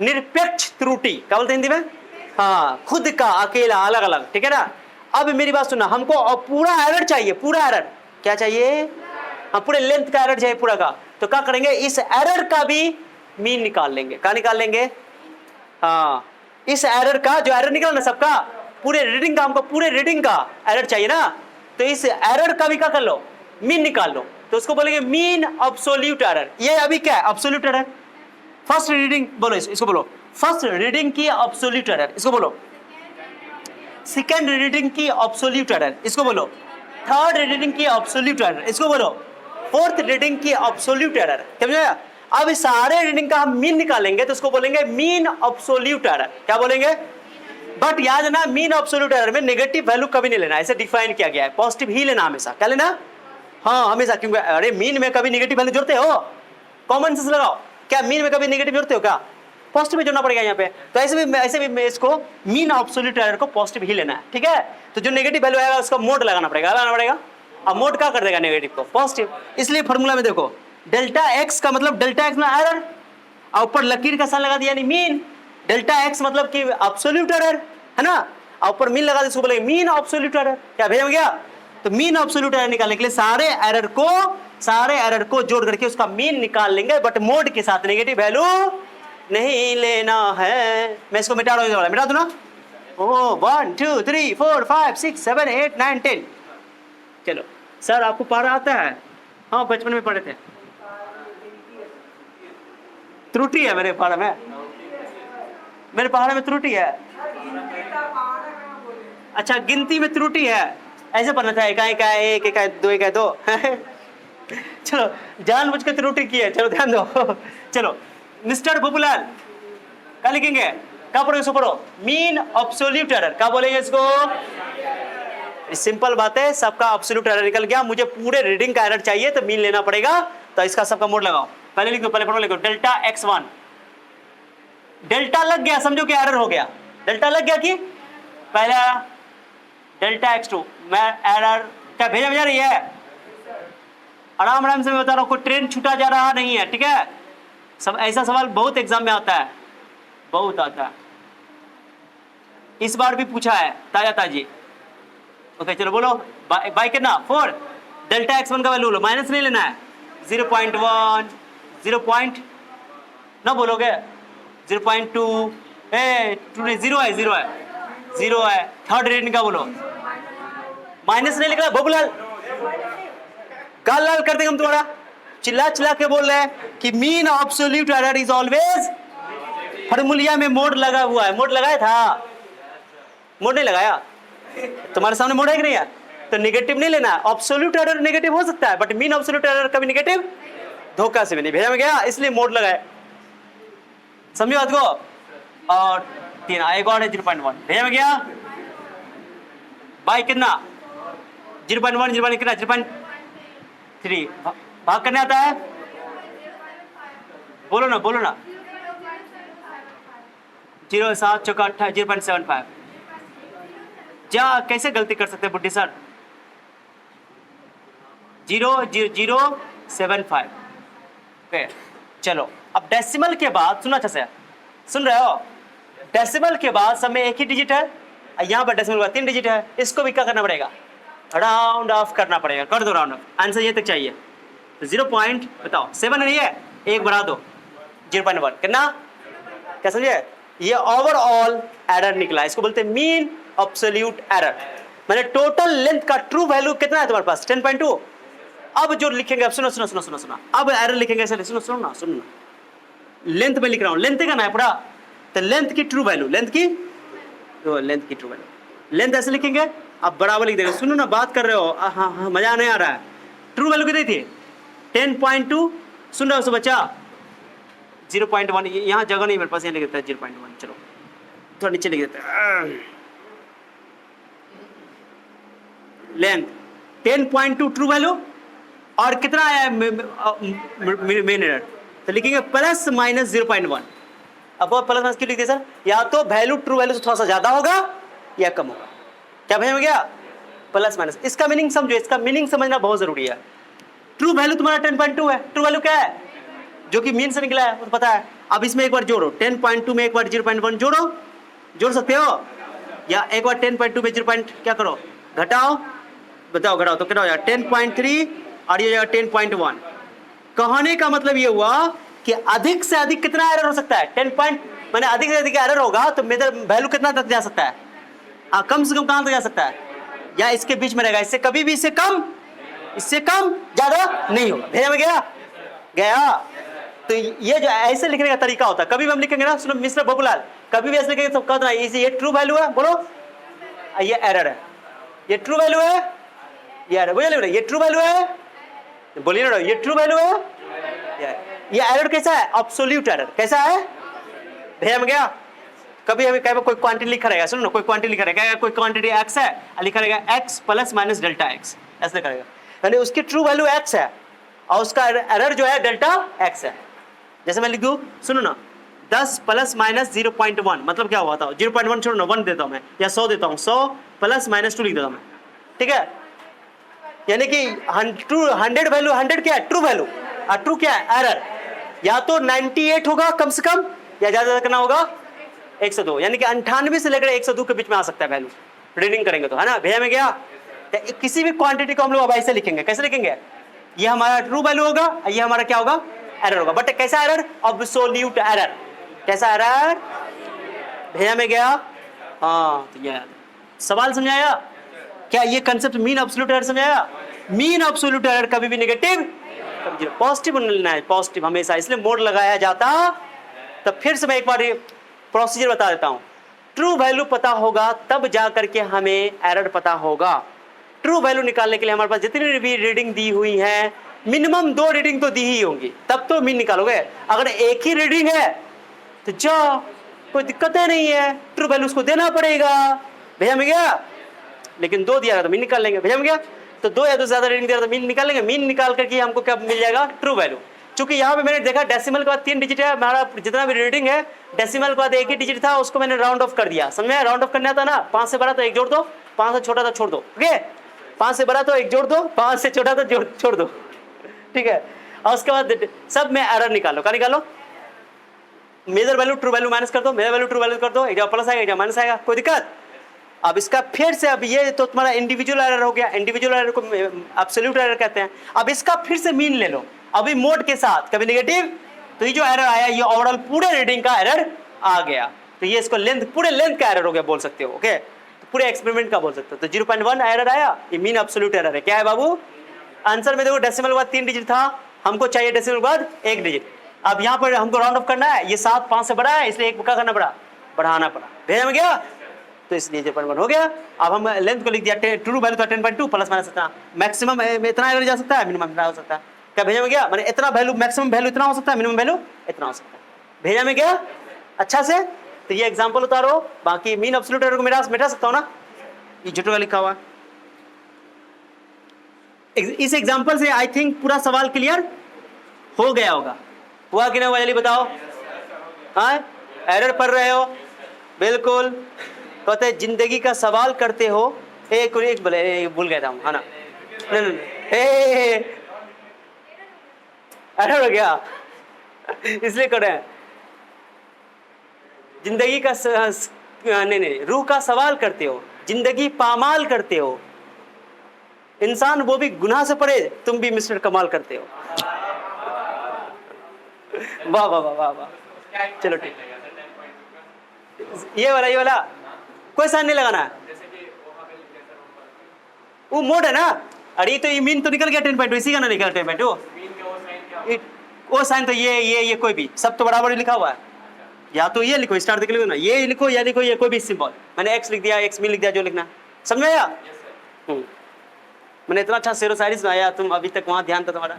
निरपेक्ष त्रुटि। क्या बोलते हैं हिंदी में? हाँ, खुद का, अकेला, अलग अलग, ठीक है ना? अब मेरी बात सुनना, हमको पूरा एरर चाहिए, पूरा एरर। क्या चाहिए? हाँ, पूरे लेंथ का एरर चाहिए पूरा का। तो क्या करेंगे? इस एरर का भी मीन निकाल लेंगे। क्या निकाल लेंगे? हाँ, इस एरर का जो एरर निकला ना सबका, पूरे रीडिंग का, हमको पूरे रीडिंग का एरर चाहिए ना, तो इस एरर का भी क्या कर लो, मीन निकाल लो, तो उसको बोलेंगे मीन अब्सोल्यूट एरर। ये अभी क्या है? Absolute error. फर्स्ट रीडिंग बोलो, इसको बोलो फर्स्ट रीडिंग की अब्सोल्यूट एरर, इसको बोलो सेकंड रीडिंग की अब्सोल्यूट एरर, इसको बोलो थर्ड रीडिंग की अब्सोल्यूट एरर, इसको बोलो फोर्थ रीडिंग की अब्सोल्यूट एरर। समझाया? अब इस सारे रीडिंग का हम मीन निकालेंगे तो उसको बोलेंगे मीन अब्सोल्यूट एरर। क्या बोलेंगे? बट याद है ना, मीन अब्सोल्यूट एरर में नेगेटिव वैल्यू कभी नहीं लेना, ऐसे डिफाइन किया गया है, पॉजिटिव ही लेना हमेशा। क्या लेना? हाँ हमेशा, क्योंकि अरे मीन में कभी नेगेटिव वैल्यू जोड़ते हो? कॉमन सेंस लगाओ, क्या मीन में कभी नेगेटिव जोड़ते हो? क्या पॉजिटिव में जोड़ना पड़ेगा यहाँ पे। तो ऐसे भी इसको मीन एब्सोल्यूट एरर को पॉजिटिव ही लेना है, ठीक है। तो जो नेगेटिव वैल्यू आएगा उसका मोड लगाना पड़ेगा। अब मोड क्या कर देगा नेगेटिव को? पॉजिटिव। इसलिए फॉर्मूला में देखो डेल्टा एक्स का मतलब डेल्टा एक्स में एरर, और ऊपर लकीर का साइन लगा दिया यानी मीन। डेल्टा एक्स मतलब कि एब्सोल्यूट एरर है ना, और ऊपर मीन लगा दिया, बोलेंगे मीन एब्सोल्यूट एरर। क्या भेजा गया? तो मीन एब्सोल्यूट एरर निकालने के लिए सारे एरर को जोड़ करके उसका मीन निकाल लेंगे, बट मोड के साथ नेगेटिव वैल्यू नहीं लेना है। मैं इसको मिटा दू ना। ओ 1 2 3 4 5 6 7 8 9 10। चलो सर आपको पढ़ा आता है? हाँ बचपन में पढ़े थे। त्रुटि है मेरे पढ़ा में त्रुटि है। अच्छा गिनती में त्रुटि है, ऐसे पढ़ना था, एक इकाई दो। चलो जानबूझ के त्रुटि की है, चलो ध्यान दो। चलो मिस्टर बबूलाल क्या लिखेंगे? क्या पढ़ो? इसको पढ़ो मीन एब्सोल्यूट एरर। क्या बोलेंगे इसको? सिंपल बात है, सबका एब्सोल्यूट एरर निकल गया, मुझे पूरे रीडिंग का एरर चाहिए तो मीन लेना पड़ेगा, तो इसका सबका मोड लगाओ। पहले लिखो, पहले पढ़ो, लिखो डेल्टा x1। डेल्टा लग गया, समझो कि एरर हो गया। डेल्टा लग गया कि पहला डेल्टा x2 मैं एरर क्या भेजा रही है? आराम से मैं बता रहा हूँ, कोई ट्रेन छूटा जा रहा नहीं है, ठीक है। सब ऐसा सवाल बहुत एग्जाम में आता है, बहुत आता है, इस बार भी पूछा है ताजी। ओके चलो बोलो बाई कितना? 4। डेल्टा x1 का वैल्यू लो, माइनस नहीं लेना है। 0.1 0. ना बोलोगे 0.2 0 है। थर्ड रीडिंग का बोलो, माइनस नहीं लिखा। बबूलाल गाल लाल कर देंगे हम तुम्हारा, चिल्ला के बोल रहे हैं कि mean absolute error is always. फॉर्मूलिया में मोड लगा हुआ है, मोड लगाया था? मोड नहीं लगाया? तुम्हारे सामने मोड है कि नहीं है? तो नेगेटिव नहीं लेना है। एब्सोल्यूट एरर नेगेटिव हो सकता है, बट मीन एब्सोल्यूट एरर कभी नेगेटिव धोखा से भी नहीं भेजा गया, इसलिए मोड लगाए। समझो बात को? और 3 एक और है 0.1 भेजा गया। बाई कितना? 0.1 कितना? 0.3 भाग करने आता है? बोलो ना 0 7 चौका 28 0.75। जा कैसे गलती कर सकते हैं बुड्ढी सर? 0.0075। ओके चलो अब डेसिमल के बाद सुनो अच्छे से, सुन रहे हो? डेसिमल के बाद सब में एक ही डिजिट है, यहाँ पर डेसिमल के बाद 3 डिजिट है, इसको भी क्या करना पड़ेगा? राउंड ऑफ करना पड़ेगा। कर दो राउंड ऑफ, आंसर ये तक चाहिए। तो 0 पॉइंट बताओ 7 नहीं है, एक बढ़ा दो 0.1 कितना? क्या समझे? ये ओवरऑल एरर निकला, इसको बोलते हैं मीन एब्सोल्यूट एरर। मैंने टोटल लेंथ का ट्रू वैल्यू कितना है तुम्हारे पास? 10.2। अब जो लिखेंगे, अब सुनो, अब एरर लिखेंगे ऐसे, सुनो ना, लेंथ में लिख रहा हूं, लेंथ का ना है पूरा, तो लेंथ की ट्रू वैल्यू, लेंथ की ट्रू वैल्यू, लेंथ ऐसे लिखेंगे। अब बराबर लिख देंगे। सुनो ना, बात कर रहे हो, हाँ मजा नहीं आ रहा है। ट्रू वैल्यू कितनी थी? 10.2। सुन रहे हो बच्चा? 0.1 यहाँ जगह नहीं मेरे पास, यहाँ लिख देता है 0.1। चलो थोड़ा नीचे लिख देते हैं। लेंथ 10.2 ट्रू वैल्यू, और कितना आया है मेन एरर? तो लिखेंगे प्लस माइनस 0.1। अब प्लस माइनस क्यों लिखते सर? या तो वैल्यू ट्रू वैल्यू से थोड़ा सा ज्यादा होगा या कम होगा। क्या भैया हो गया? Plus minus. इसका मीनिंग समझो, इसका मीनिंग समझना बहुत जरूरी है। ट्रू वैल्यू तुम्हारा 10.2 है, ट्रू वैल्यू क्या है? जो कि मीन से निकला है, वो तो पता है। अब इसमें एक बार जोड़ो, 10.2 में एक बार 0.1 जोड़ सकते हो, या एक बार 10.2 में 0. क्या करो? घटाओ, बताओ घटाओ तो कितना हो जाएगा? 10.3 और ये जाएगा 10.1। कहने का मतलब ये हुआ कि अधिक से अधिक कितना एरर हो सकता है? 10 पॉइंट, मैंने अधिक से अधिक एरर होगा तो मेरा वैल्यू कितना तक जा सकता है? कम से कम कहां तक जा सकता है? या इसके बीच में रहेगा, इससे कभी भी इससे कम इससे कम ज्यादा नहीं होगा। भेजा में गया गया। तो ये जो ऐसे लिखने का तरीका होता है, कभी भी हम लिखेंगे ना, सुनो मिस्टर बबूलाल, कभी भी ऐसे लिखेंगे तो कहना ये ट्रू वैल्यू है, बोलो ये एरर है, ये ट्रू वैल्यू है, ये एरर, बोलिए ये ट्रू वैल्यू है, बोलिए ना ये ट्रू वैल्यू है। ये एरर कैसा है? Absolute error. कैसा है? भेजा में गया। कभी हमें कहीं कोई क्वांटिटी लिखा रहेगा, सुनो ना, कोई क्वांटिटी लिखा रहेगा, कोई क्वांटिटी x है, लिखा रहेगा x plus minus delta x, ऐसे लिखा रहेगा, यानी उसकी ट्रू वैल्यू x है और उसका एरर जो है डेल्टा x है। जैसे मैं लिख दूं, सुनो ना, 10 प्लस माइनस 0.1 मतलब क्या हुआ था? 0.1 छोड़ो ना, 1 देता हूं मैं, या 100 देता हूं, 100 प्लस माइनस 2 लिख देता हूं मैं, ठीक है? यानी कि 100 वैल्यू, 100 क्या है? ट्रू वैल्यू, और ट्रू क्या है? एरर। या तो 98 होगा कम से कम, या ज्यादा करना होगा 102, यानी कि 98 से लेकर 102 के बीच में आ सकता है वैल्यू, रीडिंग करेंगे तो, है ना? भेजा में गया। तो किसी भी क्वांटिटी को हम लोग अब ऐसे लिखेंगे, कैसे लिखेंगे? ये हमारा ट्रू वैल्यू होगा, ये हमारा क्या होगा? एरर होगा। बट कैसा एरर? Absolute error. कैसा एरर? भेजा में गया। हाँ, तो ये सवाल समझाया क्या? ये कंसेप्ट मीन एब्सोल्यूट एरर समझाया? मीन एब्सोल्यूट एरर कभी भी नेगेटिव, कभी पॉजिटिव लेना है, पॉजिटिव हमेशा, इसलिए मोड लगाया जाता। तो फिर से मैं एक बार प्रोसीजर बता देता हूं। ट्रू वैल्यू पता होगा तब जा करके हमें एरर पता होगा। ट्रू वैल्यू निकालने के लिए हमारे पास जितनी भी रीडिंग दी हुई है, मिनिमम 2 रीडिंग तो दी ही होंगी, तब तो मीन निकालोगे। अगर एक ही रीडिंग है तो जाओ, कोई दिक्कत है नहीं है, ट्रू वैल्यू उसको देना पड़ेगा। भेजा में गया। लेकिन 2 दिया तो मीन निकाल लेंगे। भेजा में गया। तो 2 या 2 से ज्यादा रीडिंग दिया तो मीन निकाल लेंगे। मीन निकाल करके हमको क्या मिल जाएगा? True value. क्योंकि यहाँ पे मैंने देखा डेसिमल के बाद 3 डिजिट है, हमारा जितना भी रीडिंग है डेसिमल के बाद एक ही डिजिट था, उसको मैंने राउंड ऑफ कर दिया। समझ में? राउंड ऑफ करना था ना, 5 से बड़ा तो 1 जोड़ दो, 5 से छोटा तो छोड़ दो, ओके? 5 से बड़ा तो 1 जोड़ दो, 5 से छोटा तो छोड़ दो, ठीक है? और उसके बाद सब में एरर निकालो। क्या निकालो? Measured value true value minus कर दो, मेजर वैल्यू ट्रू वैल्यू कर दो, एक जगह प्लस आएगा, एक जगह माइनस आएगा, कोई दिक्कत? अब इसका फिर से, अब ये तो तुम्हारा इंडिविजुअल एरर हो गया, इंडिविजुअल एरर को एब्सोल्यूट एरर कहते हैं। अब इसका फिर से मीन ले लो, अभी मोड के साथ, कभी नेगेटिव, तो ये जो एरर आया ये ओवरऑल पूरे रीडिंग का एरर आ गया, तो ये इसको लेंथ, पूरे लेंथ का एरर हो गया बोल सकते हो, ओके? तो पूरे एक्सपेरिमेंट का बोल सकते हो। तो 0.1 एरर आया, ये मीन एब्सोल्यूट एरर है। क्या है बाबू? आंसर में देखो डेसिमल के बाद 3 डिजिट था, हमको चाहिए डेसिमल के बाद 1 डिजिट। अब यहाँ पर हमको राउंड ऑफ करना है, ये 7 5 से बड़ा है, इसलिए 1 क्या करना पड़ा? बढ़ाना पड़ा। भेजा में गया। तो इसलिए 0.1 हो गया। अब हम लेंथ को लिख दिया, ट्रू वैल्यू था 10.2 प्लस माइनस इतना, मैक्सिमम इतना एरर जा सकता है, मिनिमम इतना हो सकता है। क्या भेजा में गया? मैंने इतना वैल्यू, मैक्सिमम वैल्यू इतना हो सकता है, मिनिमम वैल्यू इतना हो सकता है। भेजा में गया अच्छा से। तो ये एग्जांपल उतारो, बाकी मीन एब्सोल्यूट एरर को मिटा सकता हूं ना, ये झूठा लिखा हुआ है। इस एग्जांपल से आई थिंक पूरा सवाल क्लियर हो गया होगा। हुआ कि नहीं हुआ? जल्दी बताओ। हाँ, एरर पढ़ रहे हो? बिल्कुल। कहते हैं जिंदगी का सवाल करते हो, एक भूल गया था हम, है ना? एरर हो गया इसलिए कर रहे हैं। जिंदगी का नहीं, रूह का सवाल करते हो, जिंदगी पामाल करते हो, इंसान वो भी गुनाह से पड़े, तुम भी मिस्टर कमाल करते हो। वाह वाह वाह वाह वाह। चलो ठीक, ये वाला कोई साइन नहीं लगाना है, वो मोड है ना। अरे तो ये मीन तो निकल गया 10.2, इसी का ना निकला 10.2। वो साइन तो ये कोई भी, सब तो बराबर लिखा हुआ है। या तो ये लिखो, स्टार देख लो ना, ये लिखो या लिखो ये कोई भी सिंबल। मैंने एक्स लिख दिया, एक्स मीन लिख दिया, जो लिखना समझ में आया? मैंने इतना अच्छा शेरो शायरी सुनाया, तुम अभी तक वहां ध्यान था तुम्हारा।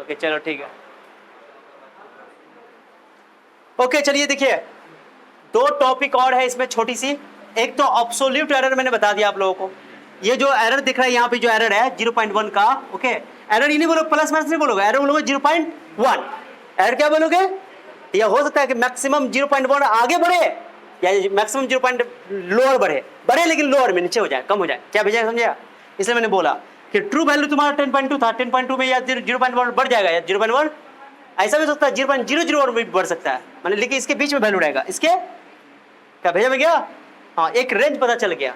ओके चलो ठीक है। ओके चलिए देखिए, 2 टॉपिक और है इसमें छोटी सी। एक तो एब्सोल्यूट एरर मैंने बता दिया आप लोगों को। ये जो एरर दिख रहा है यहाँ पे, जो एरर है 0.1 का, ओके? एरर ही नहीं बोलो, प्लस माइनस नहीं बोलोगे, एरर बोलोगे 0.1। एरर क्या बोलोगे? या हो सकता है कि मैक्सिमम 0.1 आगे बढ़े या मैक्सिमम 0. लोअर बढ़े लेकिन लोअर में नीचे हो जाए, कम हो जाए। क्या भेजा समझेगा? इसलिए मैंने बोला कि ट्रू वैल्यू तुम्हारा 10.2 था, 10.2 में या 0.1 बढ़ जाएगा, या 0.1 ऐसा भी हो सकता है 0.00 भी बढ़ सकता है, मैंने लिखी इसके बीच में वैल्यू रहेगा इसके। क्या भेजा में गया? हाँ, एक रेंज पता चल गया।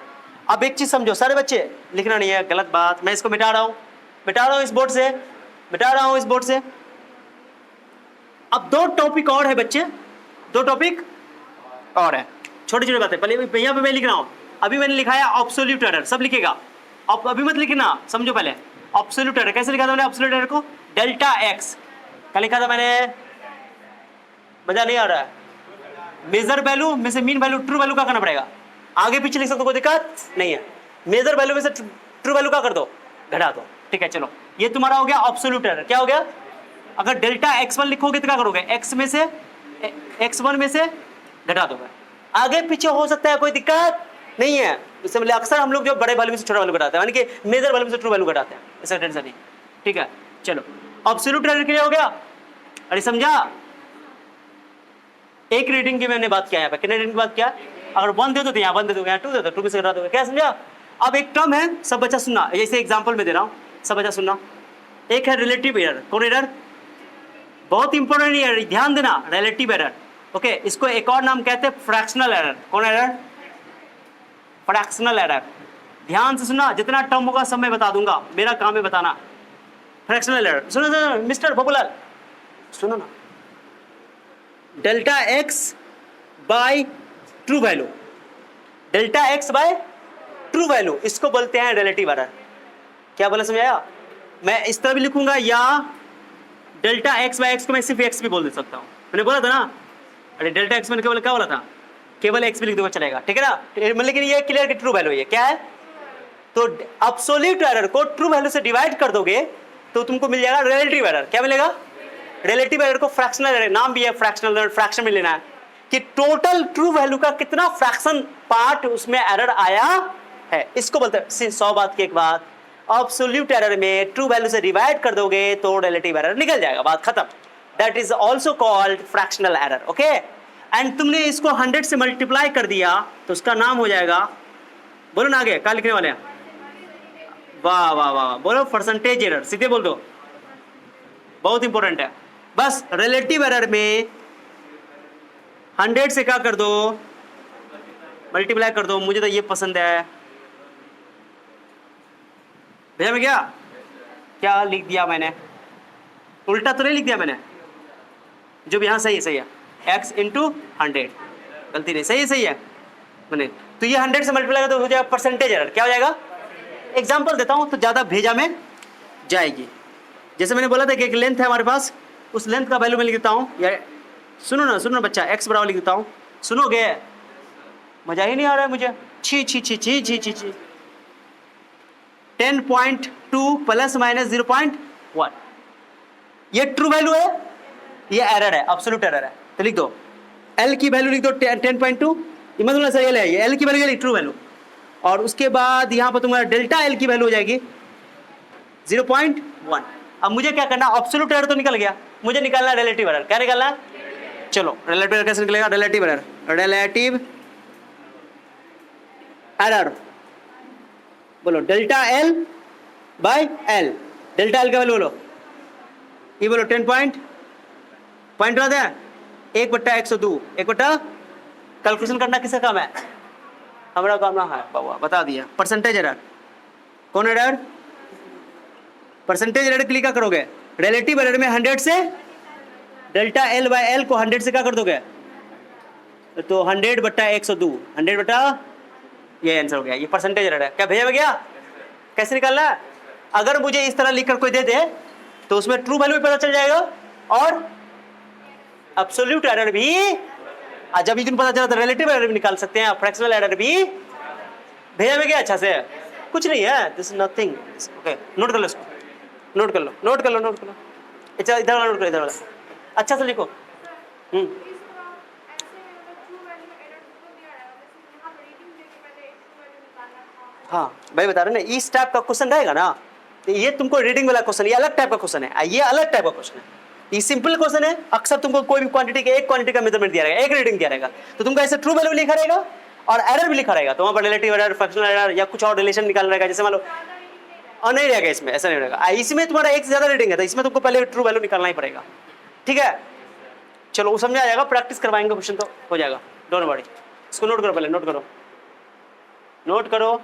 अब एक चीज समझो सारे बच्चे, लिखना नहीं है, गलत बात। मैं इसको मिटा रहा हूँ इस बोर्ड से, मिटा रहा हूँ इस बोर्ड से। अब 2 टॉपिक और है बच्चे, 2 टॉपिक और है, छोटी छोटी बातें। पहले यहाँ पे मैं लिख रहा हूँ, अभी मैंने लिखा है एब्सोल्यूट एरर, सब लिखेगा। अब अभी मत लिखना, समझो पहले। ऑब्सोल्यूट एरर कैसे लिखा था मैंने ऑब्सोल्यूट एरर को? डेल्टा एक्स क्या लिखा था मैंने? मजा नहीं आ रहा है? मेजर वैल्यू में से मीन वैल्यू ट्रू वैल्यू का करना पड़ेगा, आगे पीछे लिख सकते हो, कोई दिक्कत नहीं है। मेजर वैल्यू में से ट्रू वैल्यू का कर दो, घटा दो, ठीक है। चलो ये तुम्हारा हो गया ऑब्सोल्यूट एरर। क्या हो गया? अगर डेल्टा x1 लिखोगे तो क्या करोगे? x में से x1 में से घटा दोगे, आगे पीछे हो सकता है, कोई दिक्कत नहीं है। इससे मतलब अक्सर हम लोग जो बड़े वैल्यू में से छोटा वैल्यू घटाते हैं, यानी कि मेजर वैल्यू में से ट्रू वैल्यू घटाते हैं, ऐसा टेंशन नहीं, ठीक है। चलो ऑब्सोल्यूट एरर क्लियर हो गया? अरे समझा? एक रीडिंग की मैंने बात किया यहाँ पे, कितने रीडिंग की बात किया? अगर 1 दे दो तो यहाँ 1 दे दोगे, यहाँ 2 दे दो, 2 में से घटा दोगे, क्या समझा? अब एक टर्म है, सब बच्चा सुनना, जैसे एग्जाम्पल में दे रहा हूँ, सब बच्चा सुनना। एक है रिलेटिव एरर। कौन एरर? बहुत इंपॉर्टेंट एरर, ध्यान देना, रिलेटिव एरर। ओके, इसको एक और नाम कहते हैं फ्रैक्शनल एरर। कौन एरर? Fractional error. ध्यान से सुनना, जितना टर्म होगा सब मैं बता दूंगा, मेरा काम है बताना। फ्रैक्शनल एरर सुनो मिस्टर बाबूलाल, सुनो ना। Delta x by true value, delta x by true value, इसको बोलते हैं रिलेटिव एरर। क्या बोला, समझाया? मैं इस तरह भी लिखूंगा, या डेल्टा एक्स बाय एक्स को मैं सिर्फ एक्स भी बोल दे सकता हूँ। मैंने बोला था ना, अरे डेल्टा एक्स मैंने केवल क्या बोला था? केवल एक्स भी लिख दूंगा चलेगा, ठीक है ना। लेकिन ये क्लियर कि ट्रू वैल्यू है, क्या है? तो एब्सोल्यूट एरर को ट्रू वैल्यू से डिवाइड कर दोगे तो तुमको मिल जाएगा रिलेटिव एरर। क्या मिलेगा? रिलेटिव एरर को फ्रैक्शनल एरर, नाम भी है फ्रैक्शनल एरर, फ्रैक्शन में लेना है कि टोटल ट्रू वैल्यू का कितना फ्रैक्शन पार्ट उसमें एरर आया है, इसको बोलते हैं। 100 बात की एक बात, एब्सोल्यूट एरर में ट्रू वैल्यू से डिवाइड कर दोगे तो रिलेटिव एरर निकल जाएगा, बात खत्म। That is also called fractional error, okay. And तुमने इसको 100 से मल्टीप्लाई कर दिया तो उसका नाम हो जाएगा, बोलो ना आगे क्या लिखने वाले हैं? वाह वाह वाह, बोलो परसेंटेज एरर, सीधे बोल दो, बहुत इंपॉर्टेंट है। बस रिलेटिव एरर में 100 से क्या कर दो? मल्टीप्लाई कर दो। मुझे तो ये पसंद है भैया। मैं क्या लिख दिया मैंने? उल्टा तो नहीं लिख दिया मैंने? जो भी यहाँ सही है, सही है, x इंटू 100, गलती नहीं, सही है मैंने। तो ये 100 से मल्टीप्लाई कर दो, हो जाएगा परसेंटेज एरर। क्या हो जाएगा? एग्जाम्पल देता हूँ तो ज़्यादा भेजा में जाएगी। जैसे मैंने बोला था कि एक लेंथ है हमारे पास, उस लेंथ का वैल्यू मैं लिख देता हूँ, या सुनो ना बच्चा, x बराबर लिख देता हूँ, सुनोगे? मजा ही नहीं आ रहा है मुझे, छी छी छी छी छी छी छी। 10.2 प्लस माइनस 0.1, ये ट्रू वैल्यू है, ये एरर है, एब्सोल्यूट एरर है। तो लिख दो l की वैल्यू लिख दो 10.2, ये मतलब सही है, ये l की वैल्यू ट्रू वैल्यू, और उसके बाद यहाँ पर तुम्हारा डेल्टा l की वैल्यू हो जाएगी 0.1। अब मुझे क्या करना? एब्सोल्यूट एरर तो निकल गया, मुझे निकालना है रिलेटिव एरर। क्या निकालना है? चलो रिलेटिव एरर कैसे निकलेगा? रिलेटिव एरर बोलो, delta l by l, delta l का वैल्यू बोलो, ये बोलो 10 पॉइंट रहता है 1/102, 1 कैलकुलेशन करना किसका काम है? हमारा काम ना है बाबा, बता दिया। परसेंटेज एरर, कौन एरर? परसेंटेज एरर क्लिक क्या करोगे? रिलेटिव एरर में 100 से डेल्टा l बाय l को 100 से क्या कर दोगे? तो 100/102, 100 ये आंसर हो गया, ये परसेंटेज एरर है। क्या भेजा गया? कैसे निकालना है? अगर मुझे इस तरह लिखकर कोई दे दे तो उसमें ट्रू वैल्यू भी पता चल जाएगा और एब्सोल्यूट एरर भी, जब इतनी पता चला तो रिलेटिव एरर भी निकाल सकते हैं, फ्रैक्शनल एरर भी। भेजा में क्या? अच्छा से कुछ नहीं है, this is nothing, okay. Note कर लो इसको, नोट कर लो। अच्छा इधर वाला नोट करो, इधर वाला अच्छा से लिखो। हाँ भाई बता रहे ना, इस टाइप का क्वेश्चन रहेगा ना, तो ये तुमको रीडिंग वाला क्वेश्चन, ये अलग टाइप का क्वेश्चन है, ये अलग टाइप का क्वेश्चन है। ये सिंपल क्वेश्चन है, अक्सर तुमको कोई भी क्वांटिटी के एक क्वांटिटी का मेजरमेंट दिया रहेगा, एक रीडिंग दिया रहेगा, तो तुमको ऐसे ट्रू वैल्यू लिखा रहेगा और एरर भी लिखा रहेगा, तो वहाँ पर रिलेटिव एरर, फ्रैक्शनल एरर या कुछ और रिलेशन निकाल रहेगा। जैसे मान लो और नहीं रहेगा इसमें, ऐसा नहीं रहेगा। इसमें तुम्हारा एक से ज्यादा रीडिंग है तो इसमें तुमको पहले ट्रू वैल्यू निकालना ही पड़ेगा, ठीक है। चलो वो समझ आ जाएगा, प्रैक्टिस करवाएंगे, क्वेश्चन तो हो जाएगा, डोंट वरी। इसको नोट करो, पहले नोट करो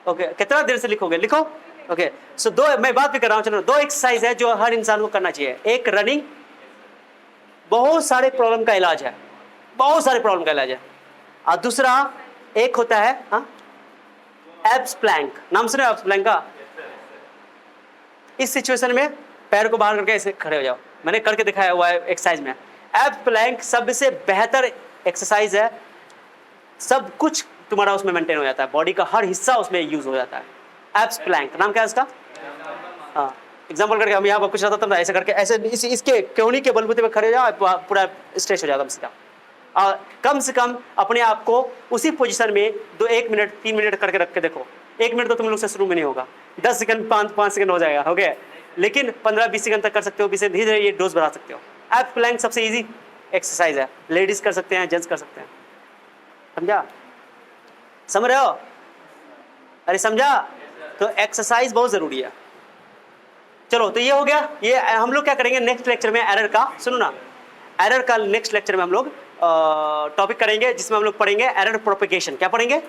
ओके। कितना देर से लिखोगे? लिखो ओके। सो दो, मैं बात भी कर रहा हूँ, चलो 2 एक्सरसाइज है जो हर इंसान को करना चाहिए। एक रनिंग, बहुत सारे प्रॉब्लम का इलाज है, और दूसरा एक होता है एब्स प्लैंक, नाम सुने एब्स प्लैंक का? इस सिचुएशन में पैर को बाहर करके ऐसे खड़े हो जाओ, मैंने करके दिखाया हुआ है एक्सरसाइज में। एब्स प्लैंक सबसे बेहतर एक्सरसाइज है, सब कुछ तुम्हारा उसमें मेंटेन हो जाता है, बॉडी का हर हिस्सा उसमें यूज हो जाता है। एब्स प्लैंक नाम क्या है उसका? हाँ, एग्जाम्पल करके हम यहाँ पर कुछ रहता था ऐसे करके, ऐसे इसके कोहनी के बलबूते पे खड़े हो जाओ, पूरा स्ट्रेच हो जाता है सीधा। और कम से कम अपने आप को उसी पोजीशन में 1 मिनट 3 मिनट करके रख के देखो। 1 मिनट तो तुम लोग से शुरू में नहीं होगा, 10 सेकंड 5 सेकंड हो जाएगा, हो गया। लेकिन 15-20 सेकंड तक कर सकते हो, धीरे धीरे ये डोज बढ़ा सकते हो। एब्स प्लैंक सबसे इजी एक्सरसाइज है, लेडीज कर सकते हैं, जेंट्स कर सकते हैं, समझा? समझ रहे हो? अरे समझा? तो एक्सरसाइज बहुत जरूरी है। चलो तो ये हो गया। ये हम लोग क्या करेंगे नेक्स्ट लेक्चर में एरर का, सुनो ना, एरर का नेक्स्ट लेक्चर में हम लोग टॉपिक करेंगे जिसमें हम लोग पढ़ेंगे एरर प्रोपेगेशन। क्या पढ़ेंगे?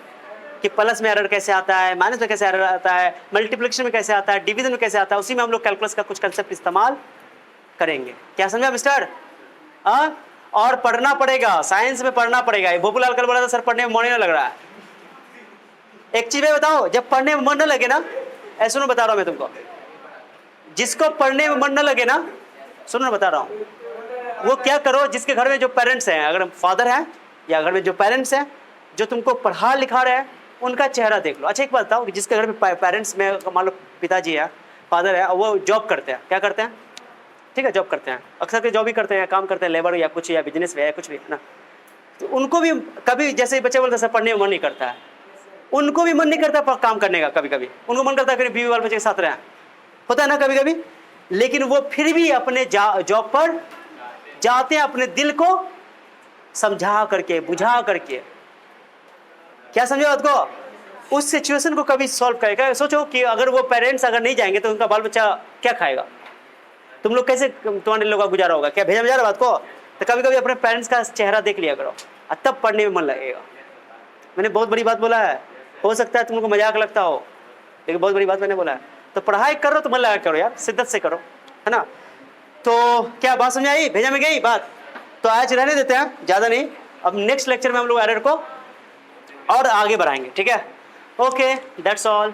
कि प्लस में एरर कैसे आता है, माइनस में कैसे एरर आता है, मल्टीप्लिकेशन में कैसे आता है, डिवीजन में कैसे आता है, उसी में हम लोग कैलकुलस का कुछ कंसेप्ट इस्तेमाल करेंगे। क्या समझा मिस्टर? और पढ़ना पड़ेगा, साइंस में पढ़ना पड़ेगा। ये भोपूलाल कल बोला था सर पढ़ने में मन नहीं लग रहा है। एक चीज बताओ, जब पढ़ने में मन न लगे ना, ऐसा सुनो बता रहा हूं मैं तुमको, जिसको पढ़ने में मन न लगे ना, सुनो बता रहा हूं, वो क्या करो, जिसके घर में जो पेरेंट्स हैं, अगर फादर हैं या घर में जो पेरेंट्स हैं जो तुमको पढ़ा लिखा रहे हैं, उनका चेहरा देख लो। अच्छा एक बात बताओ कि जिसके घर में पेरेंट्स में मान लो पिताजी है, फादर है, वो जॉब करते हैं, क्या करते हैं? ठीक है, जॉब करते हैं, अक्सर के जॉब ही करते हैं, काम करते हैं, लेबर या कुछ, या बिजनेस में या कुछ भी ना। तो उनको भी कभी जैसे बच्चे बोलते हैं सर पढ़ने में मन नहीं करता है, उनको भी मन नहीं करता काम करने का, कभी कभी उनको मन करता है फिर बीवी वाले बच्चे के साथ रहें, होता है ना कभी कभी। लेकिन वो फिर भी अपने जॉब पर जाते हैं, अपने दिल को समझा करके, बुझा करके। क्या समझो बात को? उस सिचुएशन को कभी सॉल्व करेगा। सोचो कि अगर वो पेरेंट्स अगर नहीं जाएंगे तो उनका बाल बच्चा क्या खाएगा? तुम लोग कैसे, तुम्हारे लोगों का गुजारा होगा? क्या भेजा जा रहा बात को? तो कभी कभी अपने पेरेंट्स का चेहरा देख लिया करो, तब पढ़ने में मन लगेगा। मैंने बहुत बड़ी बात बोला है, हो सकता है तुमको मजाक लगता हो, लेकिन बहुत बड़ी बात मैंने बोला है। तो पढ़ाई करो तो मन लगा करो यार, शिद्दत से करो, है ना? तो क्या बात समझ आई? भेजा में गई बात? तो आज रहने देते हैं, ज़्यादा नहीं। अब नेक्स्ट लेक्चर में हम लोग एरर को और आगे बढ़ाएंगे, ठीक है? Okay, that's all.